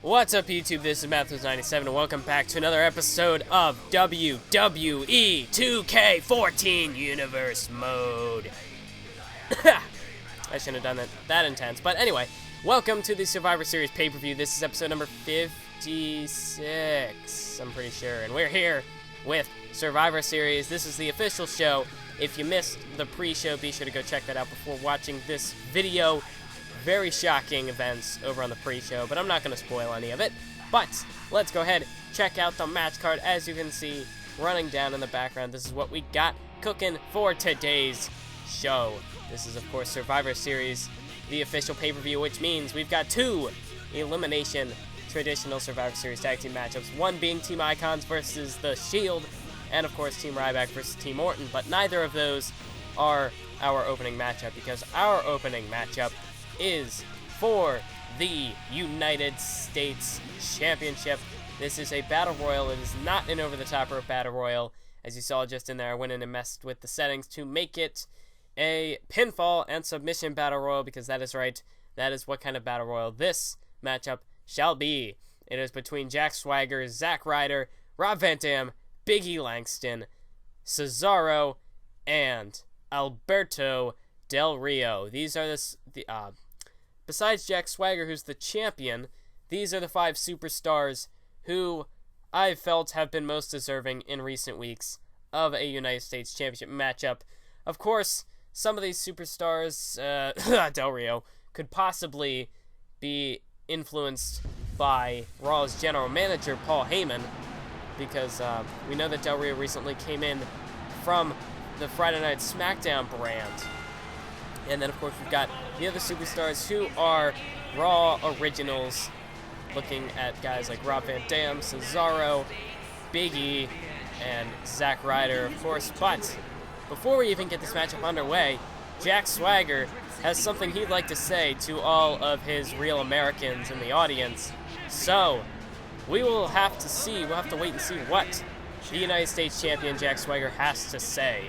What's up, YouTube? This is Matthews97, and welcome back to another episode of WWE 2K14 Universe Mode. I shouldn't have done that intense, but anyway, welcome to the Survivor Series pay-per-view. This is episode number 56, I'm pretty sure, and we're here with Survivor Series. This is the official show. If you missed the pre-show, be sure to go check that out before watching this video. Very shocking events over on the pre-show, but I'm not going to spoil any of it. But let's go ahead, check out the match card. As you can see, running down in the background, this is what we got cooking for today's show. This is, of course, Survivor Series, the official pay-per-view, which means we've got two elimination traditional Survivor Series tag team matchups, one being Team Icons versus The Shield, and, of course, Team Ryback versus Team Orton, but neither of those are our opening matchup, because our opening matchup is for the United States Championship. This is a Battle Royal. It is not an over-the-top rope Battle Royal. As you saw just in there, I went in and messed with the settings to make it a pinfall and submission Battle Royal, because that is right. That is what kind of Battle Royal this matchup shall be. It is between Jack Swagger, Zack Ryder, Rob Van Dam, Big E Langston, Cesaro, and Alberto Del Rio. These are besides Jack Swagger, who's the champion, these are the five superstars who I felt have been most deserving in recent weeks of a United States Championship matchup. Of course, some of these superstars, Del Rio, could possibly be influenced by Raw's general manager, Paul Heyman, because we know that Del Rio recently came in from the Friday Night SmackDown brand. And then, of course, we've got the other superstars who are Raw originals, looking at guys like Rob Van Dam, Cesaro, Big E, and Zack Ryder, of course. But before we even get this matchup underway, Jack Swagger has something he'd like to say to all of his real Americans in the audience. So, we'll have to wait and see what the United States Champion Jack Swagger has to say.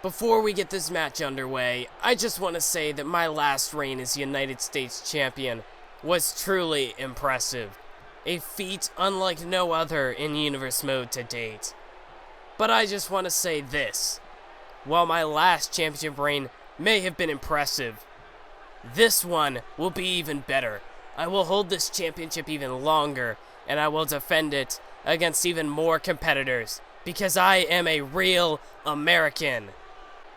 Before we get this match underway, I just want to say that my last reign as United States Champion was truly impressive. A feat unlike no other in Universe Mode to date. But I just want to say this. While my last championship reign may have been impressive, this one will be even better. I will hold this championship even longer, and I will defend it against even more competitors, because I am a real American.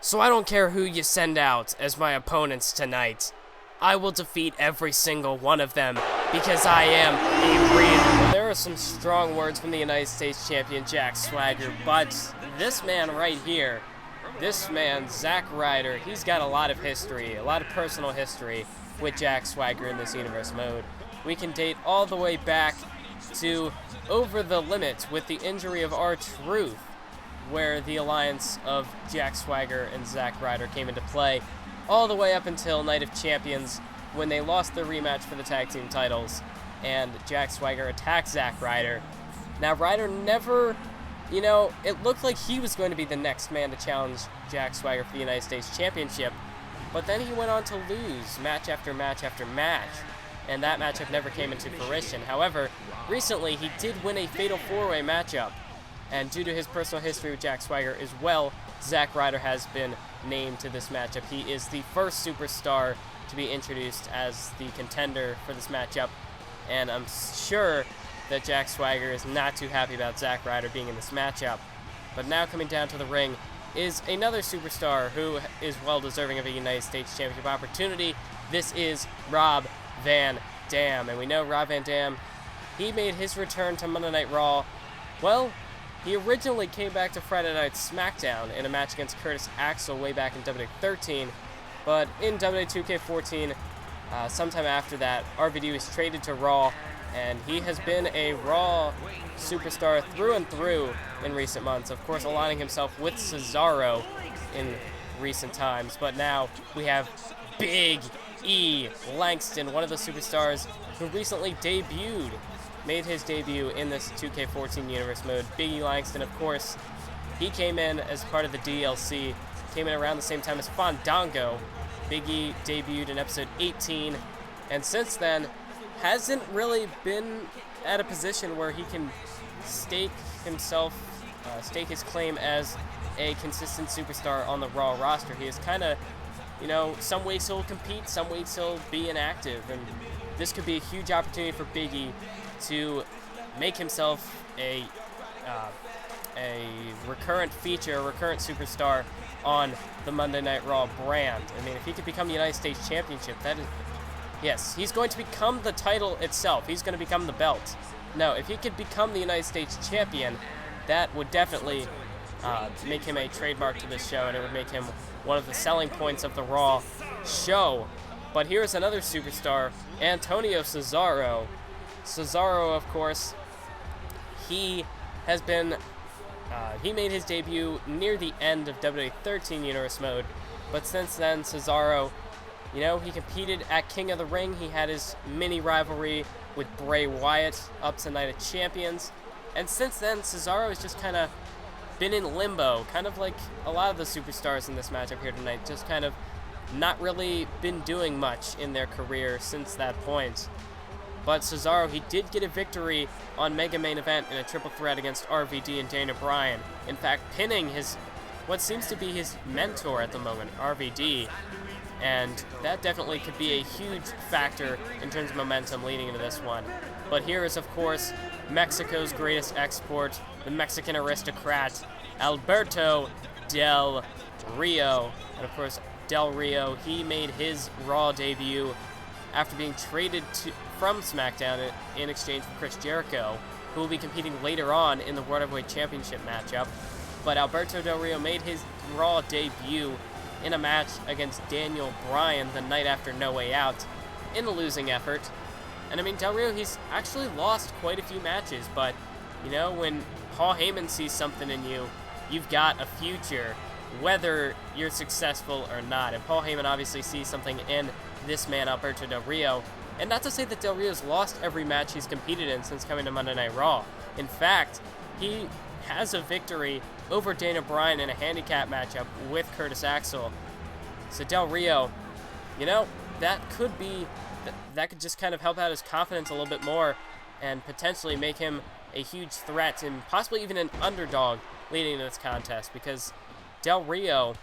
So I don't care who you send out as my opponents tonight. I will defeat every single one of them, because I am a real... There are some strong words from the United States Champion Jack Swagger, but this man right here, this man, Zack Ryder, he's got a lot of history, a lot of personal history with Jack Swagger in this Universe Mode. We can date all the way back to Over the Limit with the injury of R-Truth, where the alliance of Jack Swagger and Zack Ryder came into play, all the way up until Night of Champions, when they lost their rematch for the tag team titles, and Jack Swagger attacked Zack Ryder. Now, Ryder never, it looked like he was going to be the next man to challenge Jack Swagger for the United States Championship, but then he went on to lose match after match after match, and that matchup never came into fruition. However, recently he did win a Fatal 4-Way matchup, and due to his personal history with Jack Swagger as well, Zack Ryder has been named to this matchup. He is the first superstar to be introduced as the contender for this matchup, and I'm sure that Jack Swagger is not too happy about Zack Ryder being in this matchup. But now coming down to the ring is another superstar who is well deserving of a United States Championship opportunity. This is Rob Van Dam, and we know Rob Van Dam, he made his return to Monday Night Raw. Well, he originally came back to Friday Night SmackDown in a match against Curtis Axel way back in WWE 13, but in WWE 2K14, sometime after that, RVD was traded to Raw, and he has been a Raw superstar through and through in recent months, of course aligning himself with Cesaro in recent times, but now we have Big E Langston, one of the superstars who recently made his debut in this 2K14 Universe Mode. Big E Langston, of course, he came in as part of the DLC, came in around the same time as Fandango. Big E debuted in episode 18 And since then, hasn't really been at a position where he can stake his claim as a consistent superstar on the Raw roster. He is kind of, some weeks he'll compete, some weeks he'll be inactive, and this could be a huge opportunity for Big E to make himself a recurrent feature, a recurrent superstar on the Monday Night Raw brand. I mean, if he could become the United States Championship, yes, he's going to become the title itself. He's going to become the belt. No, if he could become the United States Champion, that would definitely make him a trademark to this show, and it would make him one of the selling points of the Raw show. But here's another superstar, Antonio Cesaro. Cesaro, of course, he has been, he made his debut near the end of WWE 13 Universe Mode, but since then, Cesaro, he competed at King of the Ring. He had his mini rivalry with Bray Wyatt up to Night of Champions, and since then, Cesaro has just kind of been in limbo, kind of like a lot of the superstars in this matchup here tonight, just kind of not really been doing much in their career since that point. But Cesaro, he did get a victory on Mega Main Event in a triple threat against RVD and Daniel Bryan. In fact, pinning what seems to be his mentor at the moment, RVD. And that definitely could be a huge factor in terms of momentum leading into this one. But here is, of course, Mexico's greatest export, the Mexican aristocrat, Alberto Del Rio. And of course, Del Rio, he made his Raw debut after being traded from SmackDown in exchange for Chris Jericho, who will be competing later on in the World Heavyweight Championship matchup. But Alberto Del Rio made his Raw debut in a match against Daniel Bryan the night after No Way Out in a losing effort. And I mean, Del Rio, he's actually lost quite a few matches, but, when Paul Heyman sees something in you, you've got a future, whether you're successful or not. And Paul Heyman obviously sees something in this man, Alberto Del Rio. And not to say that Del Rio's lost every match he's competed in since coming to Monday Night Raw. In fact, he has a victory over Daniel Bryan in a handicap matchup with Curtis Axel. So Del Rio, that could just kind of help out his confidence a little bit more and potentially make him a huge threat and possibly even an underdog leading into this contest, because Del Rio,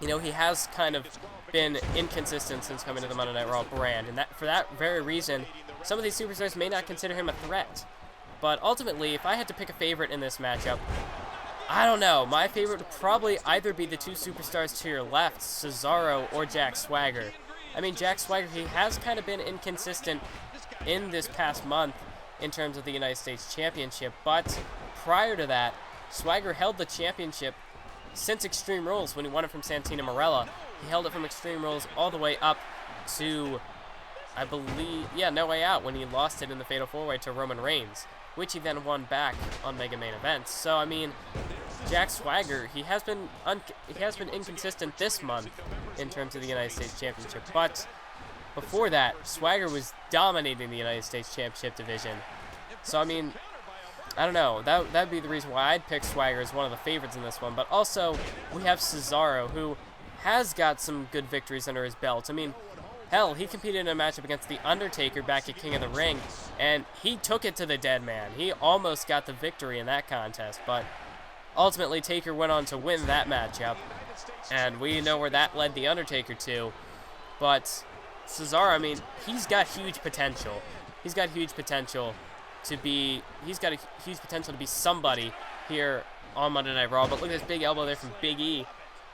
he has kind of been inconsistent since coming to the Monday Night Raw brand, and for that very reason, some of these superstars may not consider him a threat. But ultimately, if I had to pick a favorite in this matchup, I don't know. My favorite would probably either be the two superstars to your left, Cesaro or Jack Swagger. I mean, Jack Swagger, he has kind of been inconsistent in this past month in terms of the United States Championship, but prior to that, Swagger held the championship since Extreme Rules when he won it from Santino Marella. He held it from Extreme Rules all the way up to, I believe, No Way Out, when he lost it in the Fatal 4-Way to Roman Reigns, which he then won back on Mega Main Events. So, I mean, Jack Swagger, he has been inconsistent this month in terms of the United States Championship, but before that, Swagger was dominating the United States Championship division. So, I mean, I don't know. That would be the reason why I'd pick Swagger as one of the favorites in this one. But also, we have Cesaro, who has got some good victories under his belt. I mean, hell, he competed in a matchup against The Undertaker back at King of the Ring, and he took it to the dead man. He almost got the victory in that contest, but ultimately Taker went on to win that matchup, and we know where that led The Undertaker to. But Cesaro, I mean, he's got huge potential. He's got huge potential to be somebody here on Monday Night Raw. But look at this big elbow there from Big E.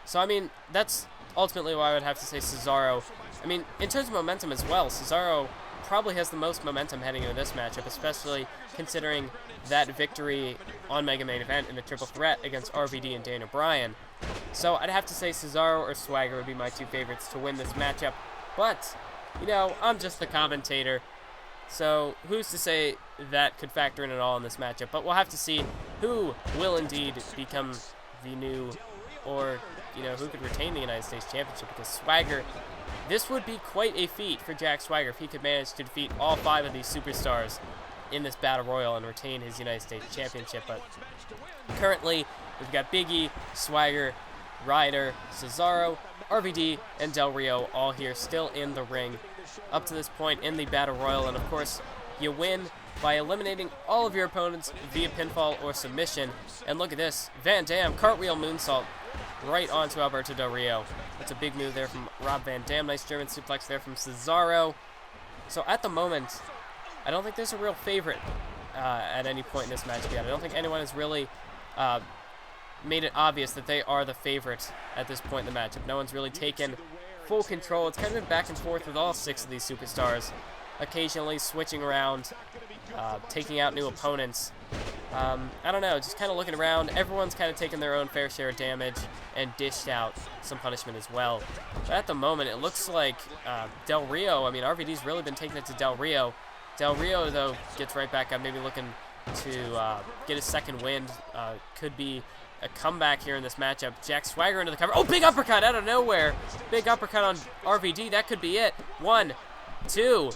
So, I mean, that's ultimately why I would have to say Cesaro. I mean, in terms of momentum as well, Cesaro probably has the most momentum heading into this matchup, especially considering that victory on Mega Main Event in a triple threat against RVD and Daniel Bryan. So I'd have to say Cesaro or Swagger would be my two favorites to win this matchup. But, I'm just the commentator, so who's to say that could factor in at all in this matchup. But we'll have to see who will indeed become the new, or, who could retain the United States Championship, because Swagger, this would be quite a feat for Jack Swagger if he could manage to defeat all 5 of these superstars in this Battle Royal and retain his United States Championship. But currently, we've got Big E, Swagger, Ryder, Cesaro, RVD, and Del Rio all here still in the ring up to this point in the Battle Royal. And of course, you win by eliminating all of your opponents via pinfall or submission. And look at this, Van Dam, cartwheel moonsault right onto Alberto Del Rio. That's a big move there from Rob Van Dam. Nice German suplex there from Cesaro. So at the moment, I don't think there's a real favorite at any point in this match yet. I don't think anyone has really made it obvious that they are the favorite at this point in the matchup. No one's really taken full control. It's kind of been back and forth with all 6 of these superstars, occasionally switching around, taking out new opponents. I don't know, just kind of looking around. Everyone's kind of taken their own fair share of damage and dished out some punishment as well. But at the moment, it looks like Del Rio, I mean, RVD's really been taking it to Del Rio. Del Rio, though, gets right back up, maybe looking to get a second wind. Could be a comeback here in this matchup. Jack Swagger into the cover. Oh, big uppercut out of nowhere. Big uppercut on RVD. That could be it. 1, 2,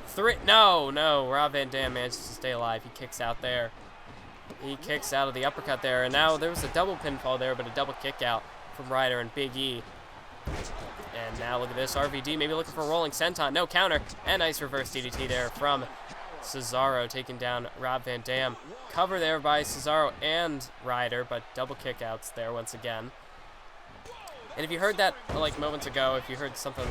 3. No. Rob Van Dam manages to stay alive. He kicks out there. He kicks out of the uppercut there. And now there was a double pinfall there, but a double kick out from Ryder and Big E. And now look at this. RVD maybe looking for a rolling senton. No counter. And nice reverse DDT there from Cesaro, taking down Rob Van Dam. Cover there by Cesaro and Ryder, but double kickouts there once again. And if you heard that like moments ago, if you heard something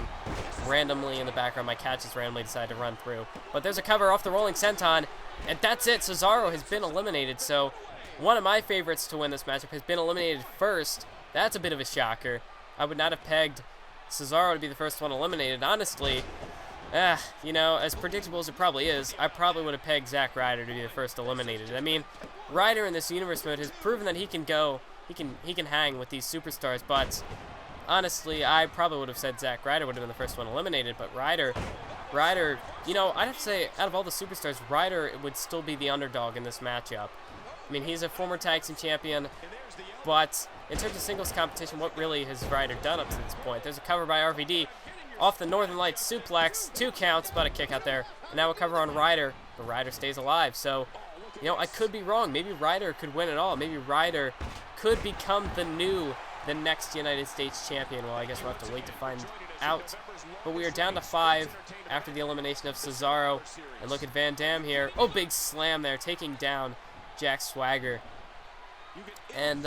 randomly in the background, my cat just randomly decided to run through. But there's a cover off the rolling senton, and that's it. Cesaro has been eliminated. So one of my favorites to win this matchup has been eliminated first. That's a bit of a shocker. I would not have pegged Cesaro to be the first one eliminated. Honestly, you know, as predictable as it probably is, I probably would have pegged Zack Ryder to be the first eliminated. I mean, Ryder in this universe mode has proven that he can hang with these superstars, but honestly, I probably would have said Zack Ryder would have been the first one eliminated, but Ryder, you know, I'd have to say, out of all the superstars, Ryder would still be the underdog in this matchup. I mean, he's a former tag team champion, but in terms of singles competition, what really has Ryder done up to this point? There's a cover by RVD off the Northern Lights suplex, 2 counts, but a kick out there. And now a cover on Ryder, but Ryder stays alive. So, you know, I could be wrong. Maybe Ryder could win it all. Maybe Ryder could become the next United States champion. Well, I guess we'll have to wait to find out. But we are down to 5 after the elimination of Cesaro. And look at Van Dam here. Oh, big slam there, taking down Jack Swagger. And,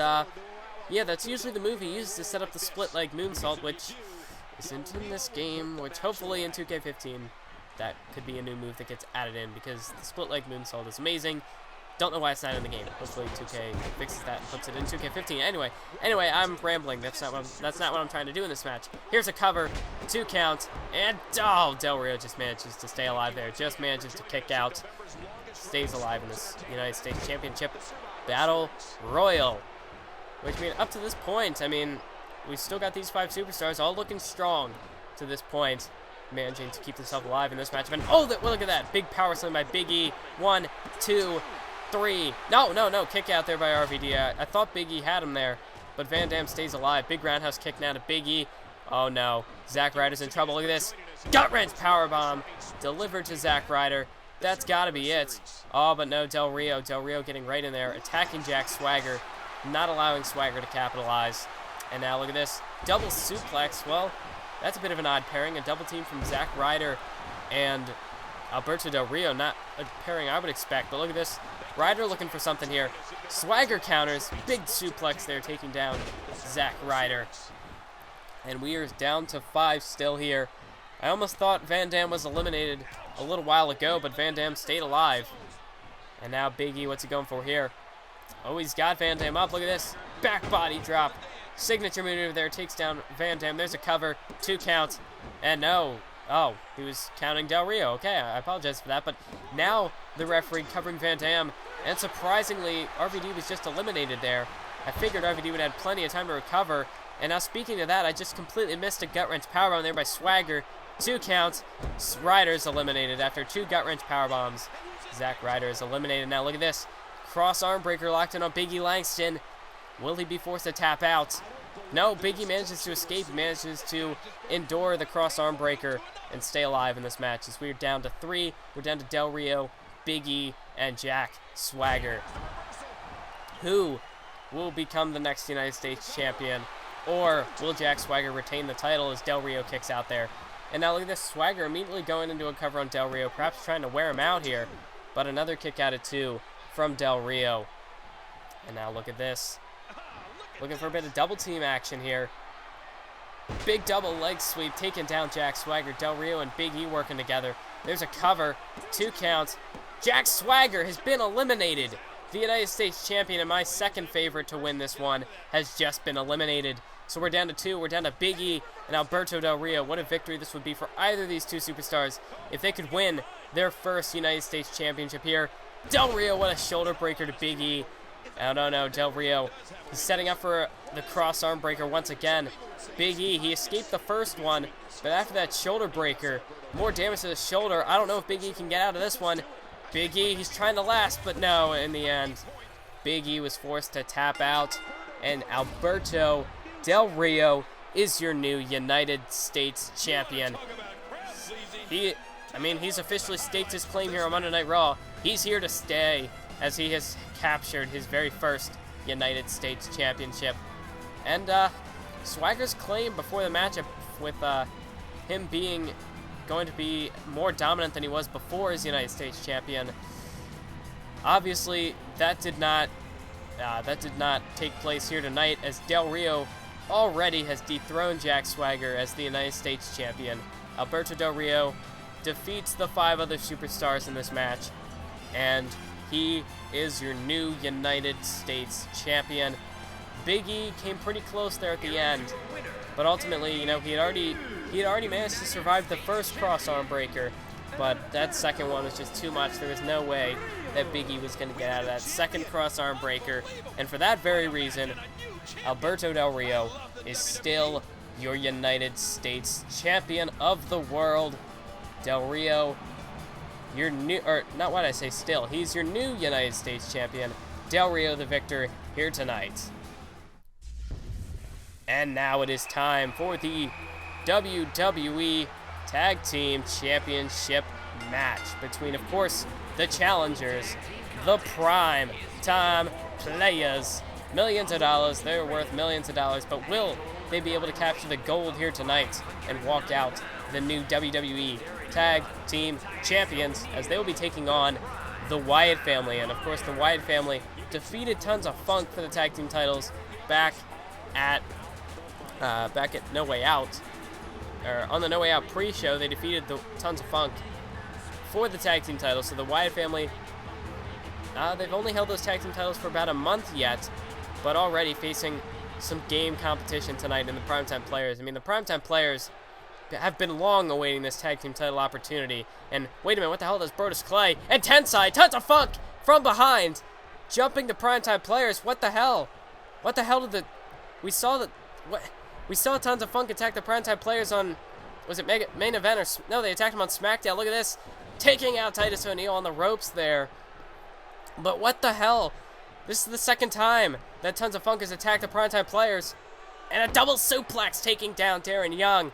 yeah, that's usually the move he uses to set up the split leg moonsault, which isn't in this game, which hopefully in 2K15 that could be a new move that gets added in, because the split leg moonsault is amazing. Don't know why it's not in the game. Hopefully 2K fixes that and puts it in 2K15. Anyway, I'm rambling. That's not what I'm trying to do in this match. Here's a cover, 2 count, and oh, Del Rio just manages to stay alive there. Just manages to kick out. Stays alive in this United States Championship Battle Royal. Which, I mean, up to this point, I mean, we've still got these 5 superstars all looking strong to this point, managing to keep themselves alive in this matchup. And oh, well, look at that. Big power slam by Big E. 1, 2, 3. No. Kick out there by RVD. I thought Big E had him there, but Van Dam stays alive. Big roundhouse kick now to Big E. Oh, no. Zack Ryder's in trouble. Look at this. Gut wrench powerbomb delivered to Zack Ryder. That's got to be it. Oh, but no, Del Rio. Del Rio getting right in there, attacking Jack Swagger, not allowing Swagger to capitalize. And now look at this. Double suplex. Well, that's a bit of an odd pairing. A double team from Zack Ryder and Alberto Del Rio. Not a pairing I would expect, but look at this. Ryder looking for something here. Swagger counters. Big suplex there, taking down Zack Ryder. And we are down to 5 still here. I almost thought Van Dam was eliminated a little while ago, but Van Dam stayed alive. And now Big E, what's he going for here? Oh, he's got Van Dam up. Look at this. Back body drop. Signature maneuver there. Takes down Van Dam. There's a cover. 2 counts. And no. Oh, he was counting Del Rio. Okay, I apologize for that. But now the referee covering Van Dam. And surprisingly, RVD was just eliminated there. I figured RVD would have plenty of time to recover. And now speaking of that, I just completely missed a gut wrench powerbomb there by Swagger. 2 counts. Ryder's eliminated after 2 gut wrench powerbombs. Zack Ryder is eliminated. Now look at this. Cross arm breaker locked in on Big E Langston. Will he be forced to tap out? No, Big E manages to escape. He manages to endure the cross arm breaker and stay alive in this match. As we're down to 3. We're down to Del Rio, Big E, and Jack Swagger. Who will become the next United States champion? Or will Jack Swagger retain the title as Del Rio kicks out there And now look at this, Swagger immediately going into a cover on Del Rio, perhaps trying to wear him out here. But another kick out of 2 from Del Rio. And now look at this. Looking for a bit of double team action here. Big double leg sweep, taking down Jack Swagger. Del Rio and Big E working together. There's a cover, 2 counts. Jack Swagger has been eliminated. The United States champion and my second favorite to win this one has just been eliminated. So we're down to 2. We're down to Big E and Alberto Del Rio. What a victory this would be for either of these 2 superstars if they could win their first United States championship here. Del Rio, what a shoulder breaker to Big E. Oh, no, Del Rio. He's setting up for the cross arm breaker once again. Big E, he escaped the first one, but after that shoulder breaker, more damage to the shoulder. I don't know if Big E can get out of this one. Big E, he's trying to last, but no, in the end, Big E was forced to tap out, and Alberto Del Rio is your new United States champion. He's officially staked his claim here on Monday Night Raw. He's here to stay, as he has captured his very first United States championship. And Swagger's claim before the matchup with him being going to be more dominant than he was before as United States champion. Obviously, that did not take place here tonight, as Del Rio already has dethroned Jack Swagger as the United States champion. Alberto Del Rio defeats the 5 other superstars in this match, and he is your new United States champion. Big E came pretty close there at the end, but ultimately, he had already managed to survive the first cross arm breaker, but that second one was just too much. There was no way that Big E was going to get out of that second cross arm breaker, and for that very reason, Alberto Del Rio is still your United States champion of the world. Del Rio, your new, or not what I say still, he's your new United States champion. Del Rio the victor here tonight. And now it is time for the WWE Tag Team Championship match between, of course, the challengers, the Prime Time Players. Millions of dollars, they're worth millions of dollars, but will they be able to capture the gold here tonight and walk out the new WWE Tag Team Champions, as they will be taking on the Wyatt family? And of course, the Wyatt family defeated Tons of Funk for the tag team titles back at No Way Out, or on the No Way Out pre-show. They defeated the Tons of Funk for the tag team titles. So the Wyatt family, they've only held those tag team titles for about a month yet, but already facing some game competition tonight in the Primetime Players. The Primetime Players have been long awaiting this tag team title opportunity. And wait a minute, what the hell does Brodus Clay and Tensai, Tons of Funk from behind, jumping the Primetime Players? What the hell? What the hell did we saw Tons of Funk attack the Primetime Players on, was it main event or no? They attacked him on SmackDown. Look at this, taking out Titus O'Neil on the ropes there. But what the hell? This is the second time that Tons of Funk has attacked the Primetime Players, and a double suplex taking down Darren Young.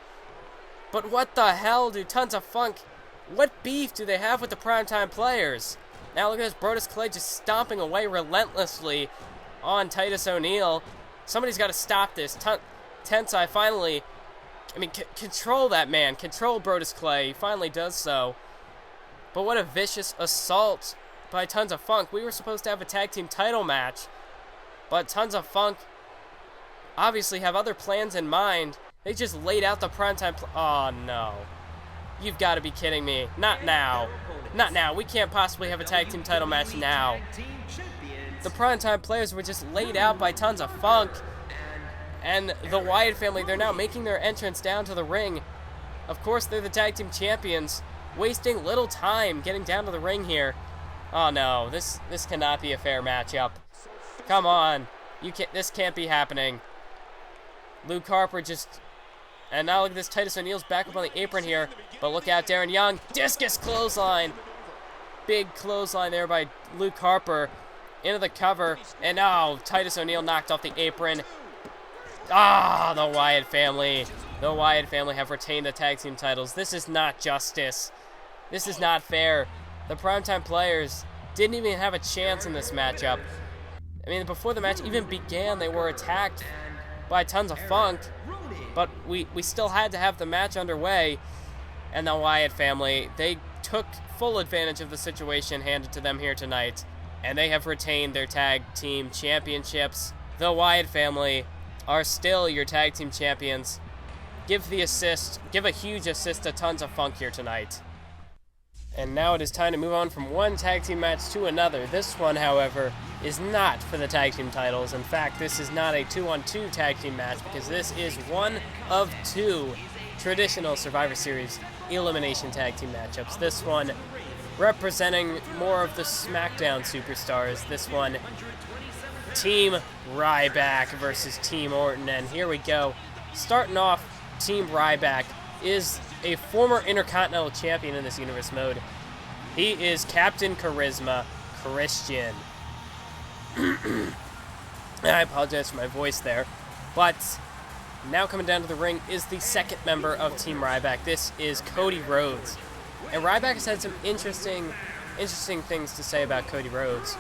But what the hell do Tons of Funk, what beef do they have with the Primetime Players? Now look at this, Brodus Clay just stomping away relentlessly on Titus O'Neil. Somebody's got to stop this. Tensai finally, control that man. Control Brodus Clay. He finally does so. But what a vicious assault by Tons of Funk. We were supposed to have a tag team title match, but Tons of Funk obviously have other plans in mind. They just laid out the Primetime oh no. You've got to be kidding me. Not now. Not now. We can't possibly have a tag team title match now. The Primetime Players were just laid out by Tons of Funk. And the Wyatt family, they're now making their entrance down to the ring. Of course, they're the tag team champions, wasting little time getting down to the ring here. Oh no, this cannot be a fair matchup. Come on. This can't be happening. Luke Harper just, and now look at this, Titus O'Neil's back up on the apron here, but look out, Darren Young, discus clothesline. Big clothesline there by Luke Harper into the cover, and now Titus O'Neil knocked off the apron. The Wyatt family. The Wyatt family have retained the tag team titles. This is not justice. This is not fair. The Primetime Players didn't even have a chance in this matchup. Before the match even began, they were attacked by Tons of Funk, but we still had to have the match underway. and the Wyatt family, they took full advantage of the situation handed to them here tonight, and they have retained their tag team championships. The Wyatt family are still your tag team champions. Give a huge assist to Tons of Funk here tonight. And now it is time to move on from one tag team match to another. This one, however, is not for the tag team titles. In fact, this is not a 2-on-2 tag team match because this is one of two traditional Survivor Series elimination tag team matchups. This one representing more of the SmackDown superstars. This one, Team Ryback versus Team Orton. And here we go. Starting off, Team Ryback is a former Intercontinental Champion in this universe mode. He is Captain Charisma Christian. I apologize for my voice there. But now coming down to the ring is the second member of Team Ryback. This is Cody Rhodes. And Ryback has had some interesting things to say about Cody Rhodes,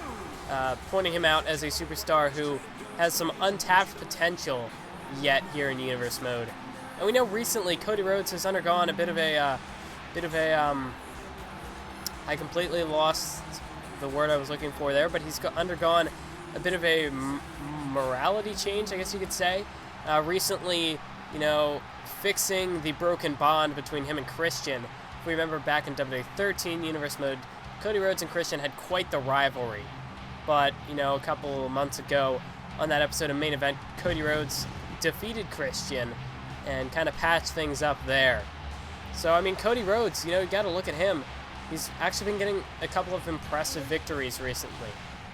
pointing him out as a superstar who has some untapped potential yet here in universe mode. And we know recently Cody Rhodes has undergone a bit of a I completely lost the word I was looking for there, but he's undergone a bit of a morality change, I guess you could say. Recently, fixing the broken bond between him and Christian. If we remember back in WWE 13 universe mode, Cody Rhodes and Christian had quite the rivalry. But, a couple months ago on that episode of Main Event, Cody Rhodes defeated Christian and kind of patch things up there. So, Cody Rhodes, you got to look at him. He's actually been getting a couple of impressive victories recently.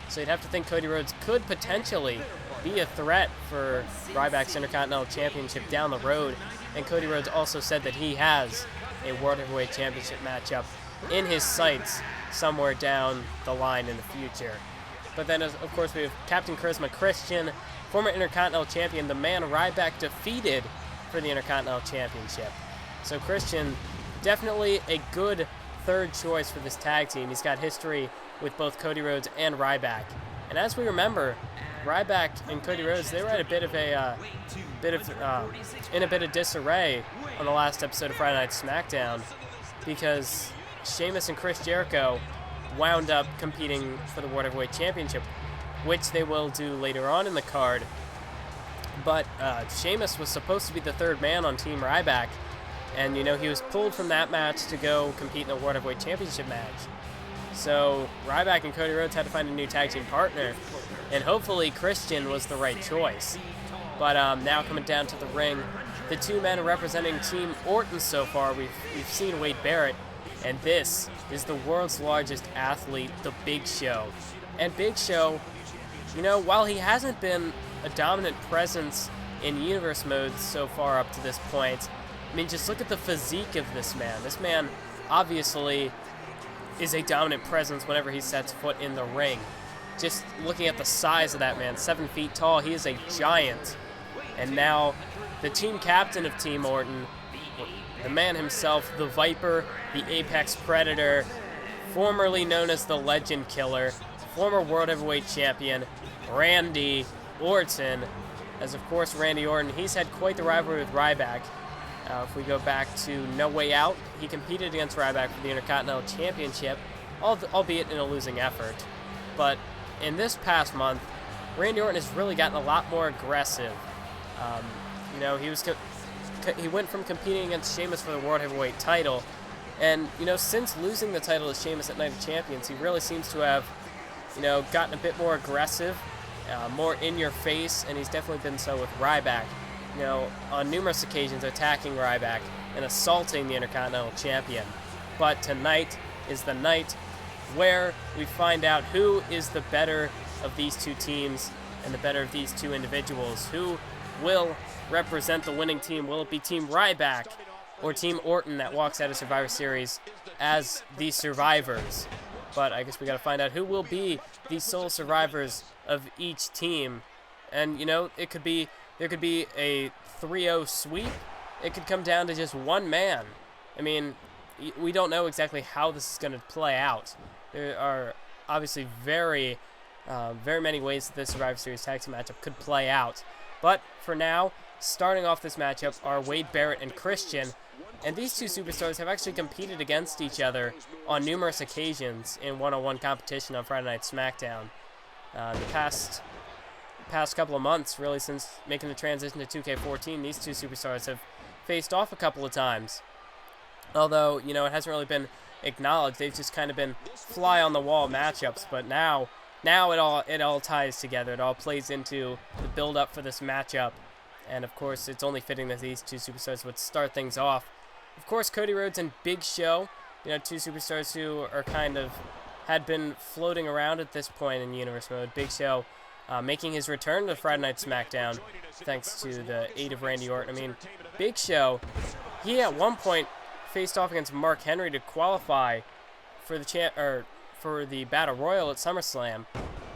So you'd have to think Cody Rhodes could potentially be a threat for Ryback's Intercontinental Championship down the road. And Cody Rhodes also said that he has a World Heavyweight Championship matchup in his sights somewhere down the line in the future. But then, of course, we have Captain Charisma Christian, former Intercontinental Champion, the man Ryback defeated for the Intercontinental Championship. So Christian, definitely a good third choice for this tag team. He's got history with both Cody Rhodes and Ryback. And as we remember, Ryback and Cody Rhodes, they were at a bit of disarray on the last episode of Friday Night SmackDown because Sheamus and Chris Jericho wound up competing for the World Heavyweight Championship, which they will do later on in the card. But Sheamus was supposed to be the third man on Team Ryback, and he was pulled from that match to go compete in the World Heavyweight Championship match. So Ryback and Cody Rhodes had to find a new tag team partner, and hopefully Christian was the right choice. But now coming down to the ring, the two men representing Team Orton so far, we've seen Wade Barrett, and this is the world's largest athlete, the Big Show. And Big Show, while he hasn't been a dominant presence in universe mode so far up to this point, just look at the physique of this man. This man obviously is a dominant presence whenever he sets foot in the ring. Just looking at the size of that man, 7 feet tall, he is a giant. And now the team captain of Team Orton, the man himself, the Viper, the Apex Predator, formerly known as the Legend Killer, former World Heavyweight Champion, Randy Orton. As of course Randy Orton, he's had quite the rivalry with Ryback. If we go back to No Way Out, he competed against Ryback for the Intercontinental Championship, albeit in a losing effort. But in this past month, Randy Orton has really gotten a lot more aggressive. He went from competing against Sheamus for the World Heavyweight title, and since losing the title to Sheamus at Night of Champions, he really seems to have gotten a bit more aggressive, more in your face, and he's definitely been so with Ryback. On numerous occasions attacking Ryback and assaulting the Intercontinental Champion. But tonight is the night where we find out who is the better of these two teams and the better of these two individuals. Who will represent the winning team? Will it be Team Ryback or Team Orton that walks out of Survivor Series as the survivors? But I guess we got to find out who will be the sole survivors of each team. And, there could be a 3-0 sweep. It could come down to just one man. We don't know exactly how this is going to play out. There are obviously very many ways that this Survivor Series tag team matchup could play out. But for now, starting off this matchup are Wade Barrett and Christian. And these two superstars have actually competed against each other on numerous occasions in one-on-one competition on Friday Night SmackDown. The past couple of months, really, since making the transition to 2K14, these two superstars have faced off a couple of times. Although, you know, it hasn't really been acknowledged. They've just kind of been fly-on-the-wall matchups. But now it all ties together. It all plays into the build-up for this matchup. And, of course, it's only fitting that these two superstars would start things off. Of course, Cody Rhodes and Big Show, you know, two superstars who are kind of had been floating around at this point in Universe Mode. Big Show making his return to Friday Night SmackDown thanks to the aid of Randy Orton. I mean, Big Show, he at one point faced off against Mark Henry to qualify for the Battle Royal at SummerSlam,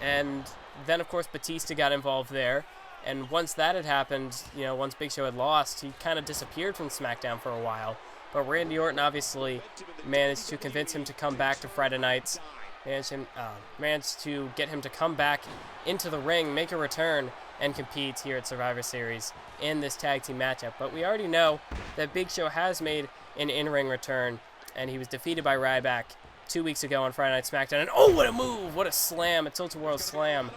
and then of course Batista got involved there. And once that had happened, you know, once Big Show had lost, he kind of disappeared from SmackDown for a while. But Randy Orton obviously managed to convince him to come back to Friday nights, managed to get him to come back into the ring, make a return, and compete here at Survivor Series in this tag team matchup. But we already know that Big Show has made an in-ring return, and he was defeated by Ryback 2 weeks ago on Friday Night SmackDown. And oh, what a move! What a slam! A tilt-a-whirl slam.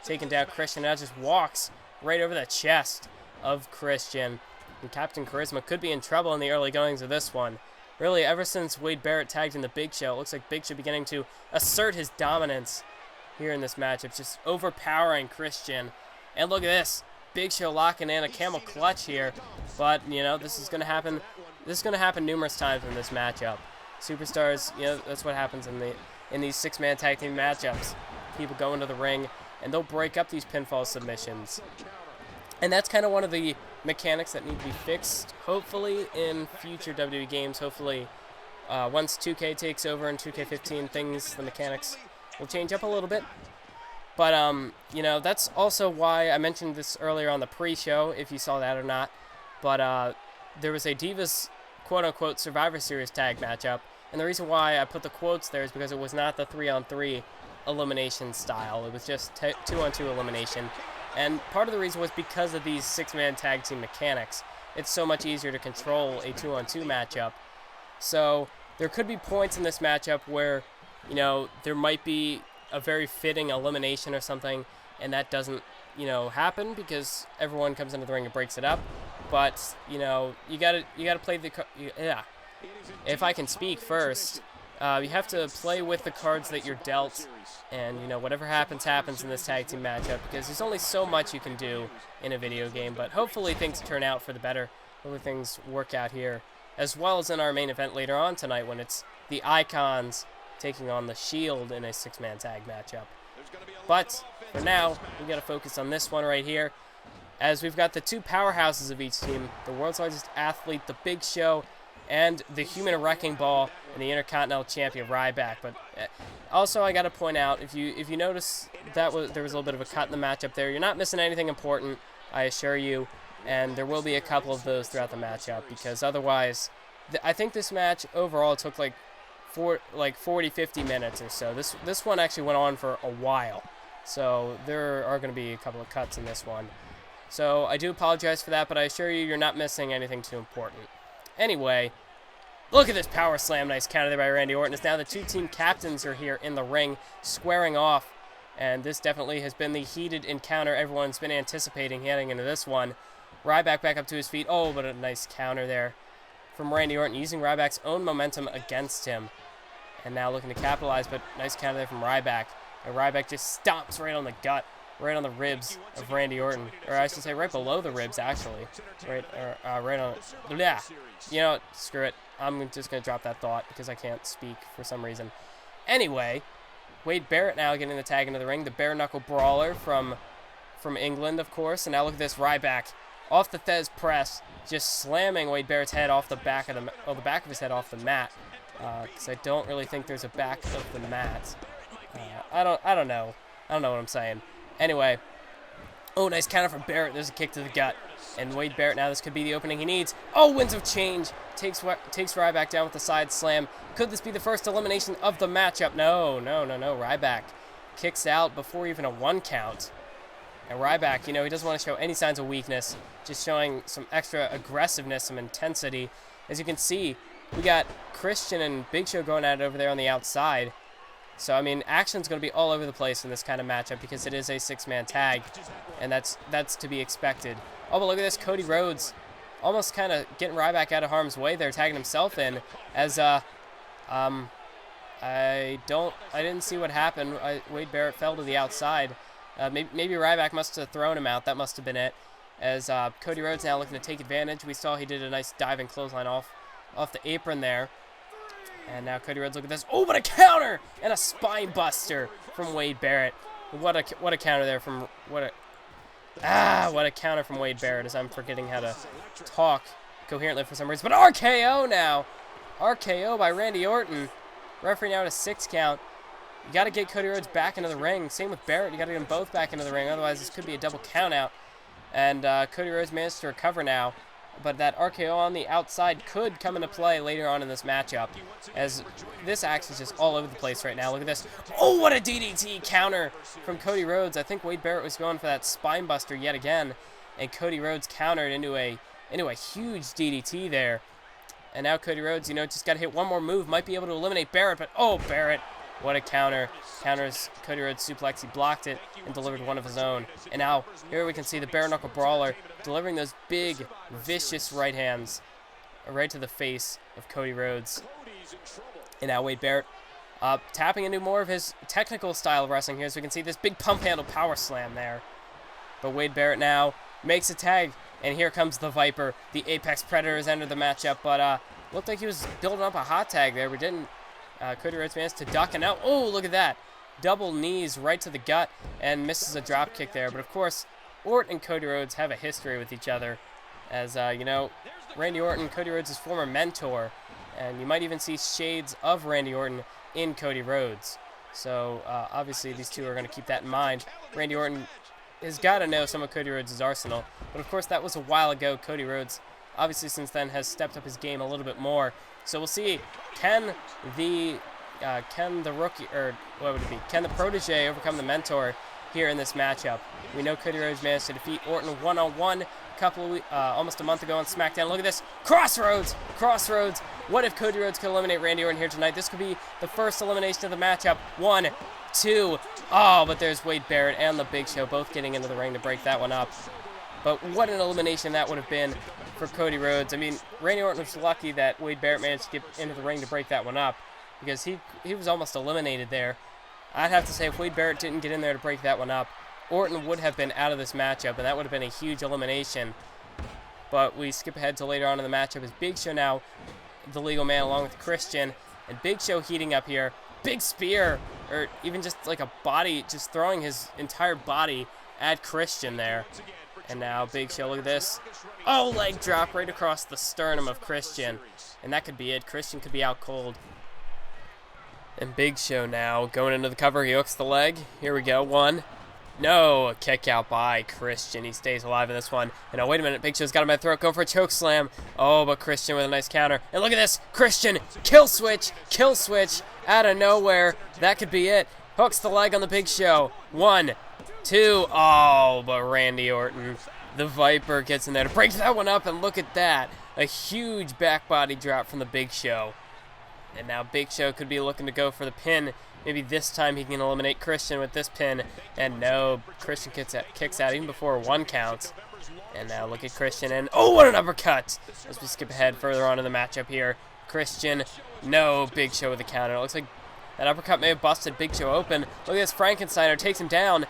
Taking down Christian. Now just walks right over the chest of Christian. And Captain Charisma could be in trouble in the early goings of this one. Really, ever since Wade Barrett tagged in the Big Show, it looks like Big Show beginning to assert his dominance here in this matchup, just overpowering Christian. And look at this. Big Show locking in a camel clutch here. But, you know, this is going to happen. This is going to happen numerous times in this matchup. Superstars, you know, that's what happens in these six-man tag team matchups. People go into the ring, and they'll break up these pinfall submissions. And that's kind of one of the mechanics that need to be fixed, hopefully, in future WWE games. Hopefully, once 2K takes over in 2K15, the mechanics will change up a little bit. But, you know, that's also why I mentioned this earlier on the pre-show, if you saw that or not. But there was a Divas, quote-unquote, Survivor Series tag matchup. And the reason why I put the quotes there is because it was not the 3-on-3 elimination style. It was just 2-on-2 elimination. And part of the reason was because of these six-man tag team mechanics. It's so much easier to control a 2-on-2 matchup. So there could be points in this matchup where, you know, there might be a very fitting elimination or something, and that doesn't, you know, happen because everyone comes into the ring and breaks it up. But, you know, you gotta play the if I can speak first, you have to play with the cards that you're dealt, and, you know, whatever happens in this tag team matchup, because there's only so much you can do in a video game. But hopefully things turn out for the better. Hopefully things work out here, as well as in our main event later on tonight when it's the Icons taking on the Shield in a six-man tag matchup. But for now, we got to focus on this one right here, as we've got the two powerhouses of each team, the world's largest athlete, the Big Show, and the Human Wrecking Ball and the Intercontinental Champion Ryback. But also, I got to point out, if you notice that there was a little bit of a cut in the matchup there, you're not missing anything important, I assure you, and there will be a couple of those throughout the matchup, because otherwise, I think this match overall took like 40-50 minutes or so. This one actually went on for a while, so there are going to be a couple of cuts in this one. So I do apologize for that, but I assure you, you're not missing anything too important. Anyway, look at this power slam. Nice counter there by Randy Orton. As now the two team captains are here in the ring, squaring off. And this definitely has been the heated encounter everyone's been anticipating heading into this one. Ryback back up to his feet. Oh, but a nice counter there from Randy Orton, using Ryback's own momentum against him. And now looking to capitalize, but nice counter there from Ryback. And Ryback just stomps right on the gut, right on the ribs of Randy Orton. Or I should say right below the ribs, actually. Right on it. Yeah. You know what? Screw it. I'm just going to drop that thought because I can't speak for some reason. Anyway, Wade Barrett now getting the tag into the ring. The bare knuckle brawler from England, of course. And now look at this, Ryback off the Thez press, just slamming Wade Barrett's head off the back of the back of his head off the mat. Because I don't really think there's a back of the mat. I don't know. I don't know what I'm saying. Anyway, oh, nice counter from Barrett. There's a kick to the gut. And Wade Barrett, now this could be the opening he needs. Oh, Winds of Change. Takes Ryback down with the side slam. Could this be the first elimination of the matchup? No. Ryback kicks out before even a 1 count. And Ryback, you know, he doesn't want to show any signs of weakness. Just showing some extra aggressiveness, some intensity. As you can see, we got Christian and Big Show going at it over there on the outside. So, I mean, action's going to be all over the place in this kind of matchup because it is a 6-man tag, and that's to be expected. Oh, but look at this. Cody Rhodes almost kind of getting Ryback out of harm's way there, tagging himself in as, I didn't see what happened. Wade Barrett fell to the outside. Maybe Ryback must have thrown him out. That must have been it. As Cody Rhodes now looking to take advantage. We saw he did a nice diving clothesline off the apron there. And now Cody Rhodes, look at this. Oh, what a counter! And a spine buster from Wade Barrett. What a counter there from what a counter from Wade Barrett, as I'm forgetting how to talk coherently for some reason. But RKO now. RKO by Randy Orton. Referee now at a 6 count. You got to get Cody Rhodes back into the ring. Same with Barrett. You got to get them both back into the ring. Otherwise, this could be a double count out. And Cody Rhodes managed to recover now. But that RKO on the outside could come into play later on in this matchup, as this axe is just all over the place right now. Look at this. Oh, what a DDT counter from Cody Rhodes. I think Wade Barrett was going for that spine buster yet again, and Cody Rhodes countered into a huge DDT there. And now Cody Rhodes, just got to hit one more move. Might be able to eliminate Barrett, but oh, Barrett. What a counter. Counters Cody Rhodes' suplex. He blocked it and delivered one of his own. And now, here we can see the bare knuckle brawler delivering those big, vicious right hands right to the face of Cody Rhodes. And now Wade Barrett tapping into more of his technical style of wrestling here. So we can see this big pump handle power slam there. But Wade Barrett now makes a tag. And here comes the Viper. The Apex Predator has entered the matchup. But looked like he was building up a hot tag there. We didn't. Cody Rhodes managed to duck, and now, oh, look at that. Double knees right to the gut, and misses a drop kick there. But, of course, Orton and Cody Rhodes have a history with each other. As, Randy Orton, Cody Rhodes' former mentor, and you might even see shades of Randy Orton in Cody Rhodes. So, obviously, these two are going to keep that in mind. Randy Orton has got to know some of Cody Rhodes' arsenal. But, of course, that was a while ago. Cody Rhodes, obviously, since then, has stepped up his game a little bit more. So we'll see, can the rookie, or what would it be? Can the protege overcome the mentor here in this matchup? We know Cody Rhodes managed to defeat Orton one-on-one almost a month ago on SmackDown. Look at this, Crossroads. What if Cody Rhodes could eliminate Randy Orton here tonight? This could be the first elimination of the matchup. 1, 2. Oh, but there's Wade Barrett and the Big Show both getting into the ring to break that one up. But what an elimination that would have been for Cody Rhodes. I mean, Randy Orton was lucky that Wade Barrett managed to get into the ring to break that one up, because he was almost eliminated there. I'd have to say, if Wade Barrett didn't get in there to break that one up, Orton would have been out of this matchup, and that would have been a huge elimination. But we skip ahead to later on in the matchup as Big Show now, the legal man, along with Christian, and Big Show heating up here. Big spear, or even just like a body, just throwing his entire body at Christian there. And now Big Show, look at this. Oh, leg drop right across the sternum of Christian. And that could be it. Christian could be out cold. And Big Show now going into the cover. He hooks the leg. Here we go. 1. No, a kick out by Christian. He stays alive in this one. And now, wait a minute. Big Show's got him at the throat, going for a choke slam. Oh, but Christian with a nice counter. And look at this. Christian, kill switch out of nowhere. That could be it. Hooks the leg on the Big Show. 1, 2. Oh, but Randy Orton, the Viper, gets in there to break that one up. And look at that. A huge back body drop from the Big Show. And now Big Show could be looking to go for the pin. Maybe this time he can eliminate Christian with this pin. And no, Christian kicks out even before 1 count. And now look at Christian. And oh, what an uppercut. As we skip ahead further on in the matchup here. Christian, no, Big Show with a counter. It looks like that uppercut may have busted Big Show open. Look at this, Frankensteiner takes him down.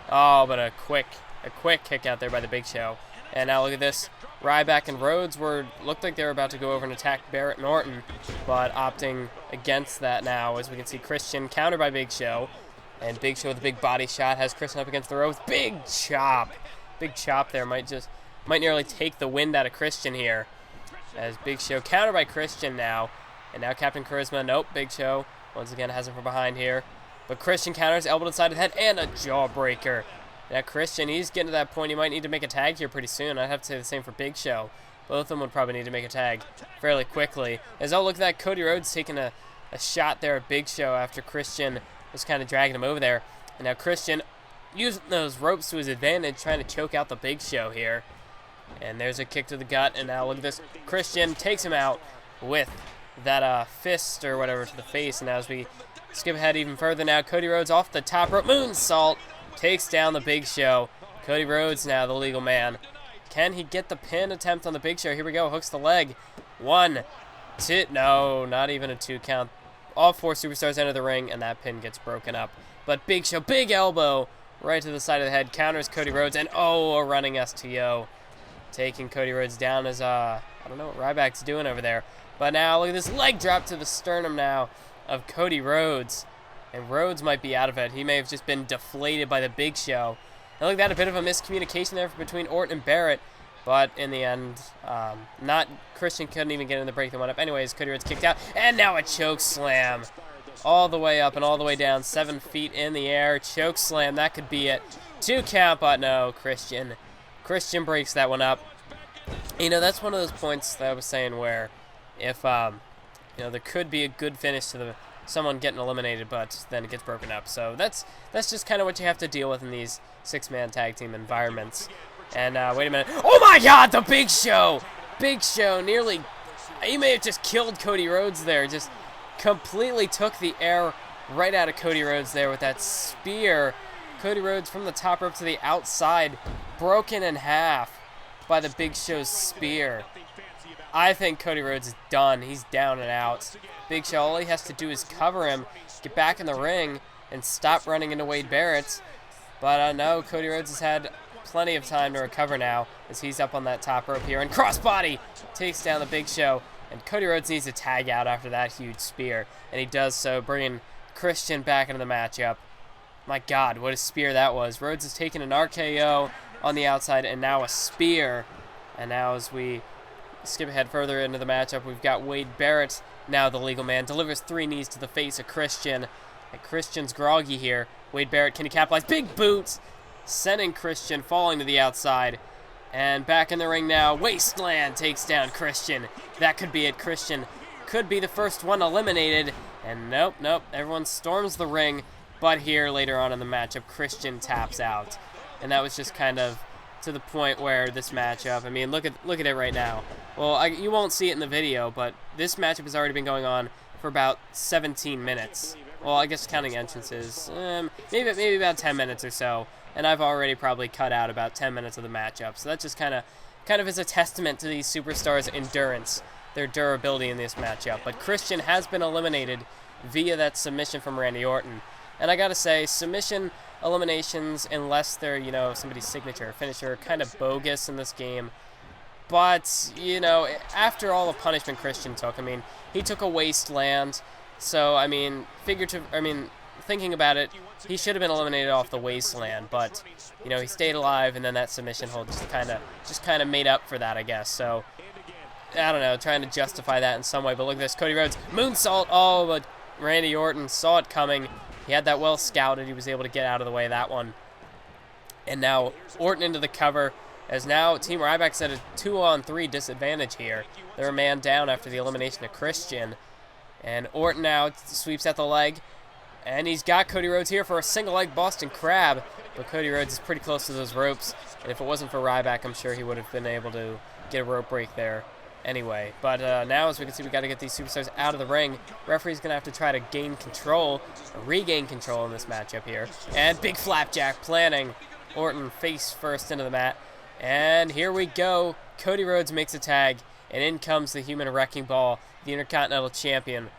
Oh, but a quick kick out there by the Big Show. And now look at this. Ryback and Rhodes looked like they were about to go over and attack Barrett and Orton, but opting against that now, as we can see Christian countered by Big Show. And Big Show with a big body shot has Christian up against the ropes. Big chop. Big chop there might nearly take the wind out of Christian here. As Big Show countered by Christian now. And now Captain Charisma. Nope, Big Show once again has him from behind here. But Christian counters, elbow to the side of the head, and a jawbreaker. Now Christian, he's getting to that point. He might need to make a tag here pretty soon. I'd have to say the same for Big Show. Both of them would probably need to make a tag fairly quickly. As oh, look at that, Cody Rhodes taking a shot there at Big Show after Christian was kind of dragging him over there. And now Christian using those ropes to his advantage, trying to choke out the Big Show here. And there's a kick to the gut, and now look at this. Christian takes him out with that fist or whatever to the face. And now as we skip ahead even further now, Cody Rhodes off the top rope, moonsault, takes down the Big Show. Cody Rhodes now the legal man. Can he get the pin attempt on the Big Show? Here we go, hooks the leg. 1, 2, no, not even a 2 count. All 4 superstars enter the ring, and that pin gets broken up. But Big Show, big elbow right to the side of the head, counters Cody Rhodes, and oh, a running STO. Taking Cody Rhodes down as, I don't know what Ryback's doing over there. But now, look at this leg drop to the sternum now of Cody Rhodes. And Rhodes might be out of it. He may have just been deflated by the Big Show. And look at that, a bit of a miscommunication there between Orton and Barrett. But in the end, Christian couldn't even get in the break the one up. Anyways, Cody Rhodes kicked out. And now a choke slam. All the way up and all the way down. 7 feet in the air. Choke slam, that could be it. 2 count, but no, Christian breaks that one up. You know, that's one of those points that I was saying where if, you know, there could be a good finish to someone getting eliminated, but then it gets broken up. So that's just kind of what you have to deal with in these 6-man tag team environments. And wait a minute. Oh my God, the Big Show! Big Show nearly, he may have just killed Cody Rhodes there. Just completely took the air right out of Cody Rhodes there with that spear. Cody Rhodes from the top rope to the outside, broken in half by the Big Show's spear. I think Cody Rhodes is done. He's down and out. Big Show, all he has to do is cover him, get back in the ring, and stop running into Wade Barrett. But no, Cody Rhodes has had plenty of time to recover now as he's up on that top rope here. And crossbody takes down the Big Show. And Cody Rhodes needs to tag out after that huge spear. And he does so, bringing Christian back into the matchup. My God, what a spear that was. Rhodes has taken an RKO on the outside and now a spear. And now as we skip ahead further into the matchup, we've got Wade Barrett, now the legal man, delivers 3 knees to the face of Christian. And Christian's groggy here. Wade Barrett, can he capitalize? Big boots, sending Christian falling to the outside. And back in the ring now, Wasteland takes down Christian. That could be it. Christian could be the first one eliminated. And nope, everyone storms the ring. But here, later on in the matchup, Christian taps out. And that was just kind of to the point where this matchup, I mean, look at it right now. Well, you won't see it in the video, but this matchup has already been going on for about 17 minutes. Well, I guess counting entrances, maybe about 10 minutes or so. And I've already probably cut out about 10 minutes of the matchup. So that just kind of is a testament to these superstars' endurance, their durability in this matchup. But Christian has been eliminated via that submission from Randy Orton. And I gotta say, submission eliminations, unless they're, you know, somebody's signature or finisher, are kind of bogus in this game. But, you know, after all the punishment Christian took, I mean, he took a wasteland. So, I mean, thinking about it, he should have been eliminated off the wasteland. But, you know, he stayed alive, and then that submission hold just kind of made up for that, I guess. So, I don't know, trying to justify that in some way. But look at this, Cody Rhodes, moonsault. Oh, but Randy Orton saw it coming. He had that well scouted. He was able to get out of the way of that one. And now Orton into the cover, as now Team Ryback's at a 2-on-3 disadvantage here. They're a man down after the elimination of Christian. And Orton now sweeps at the leg. And he's got Cody Rhodes here for a single leg Boston Crab. But Cody Rhodes is pretty close to those ropes. And if it wasn't for Ryback, I'm sure he would have been able to get a rope break there anyway. But now, as we can see, we got to get these superstars out of the ring. Referee's going to have to try to regain control in this matchup here. And big flapjack planning. Orton face first into the mat. And here we go. Cody Rhodes makes a tag. And in comes the human wrecking ball, the Intercontinental Champion,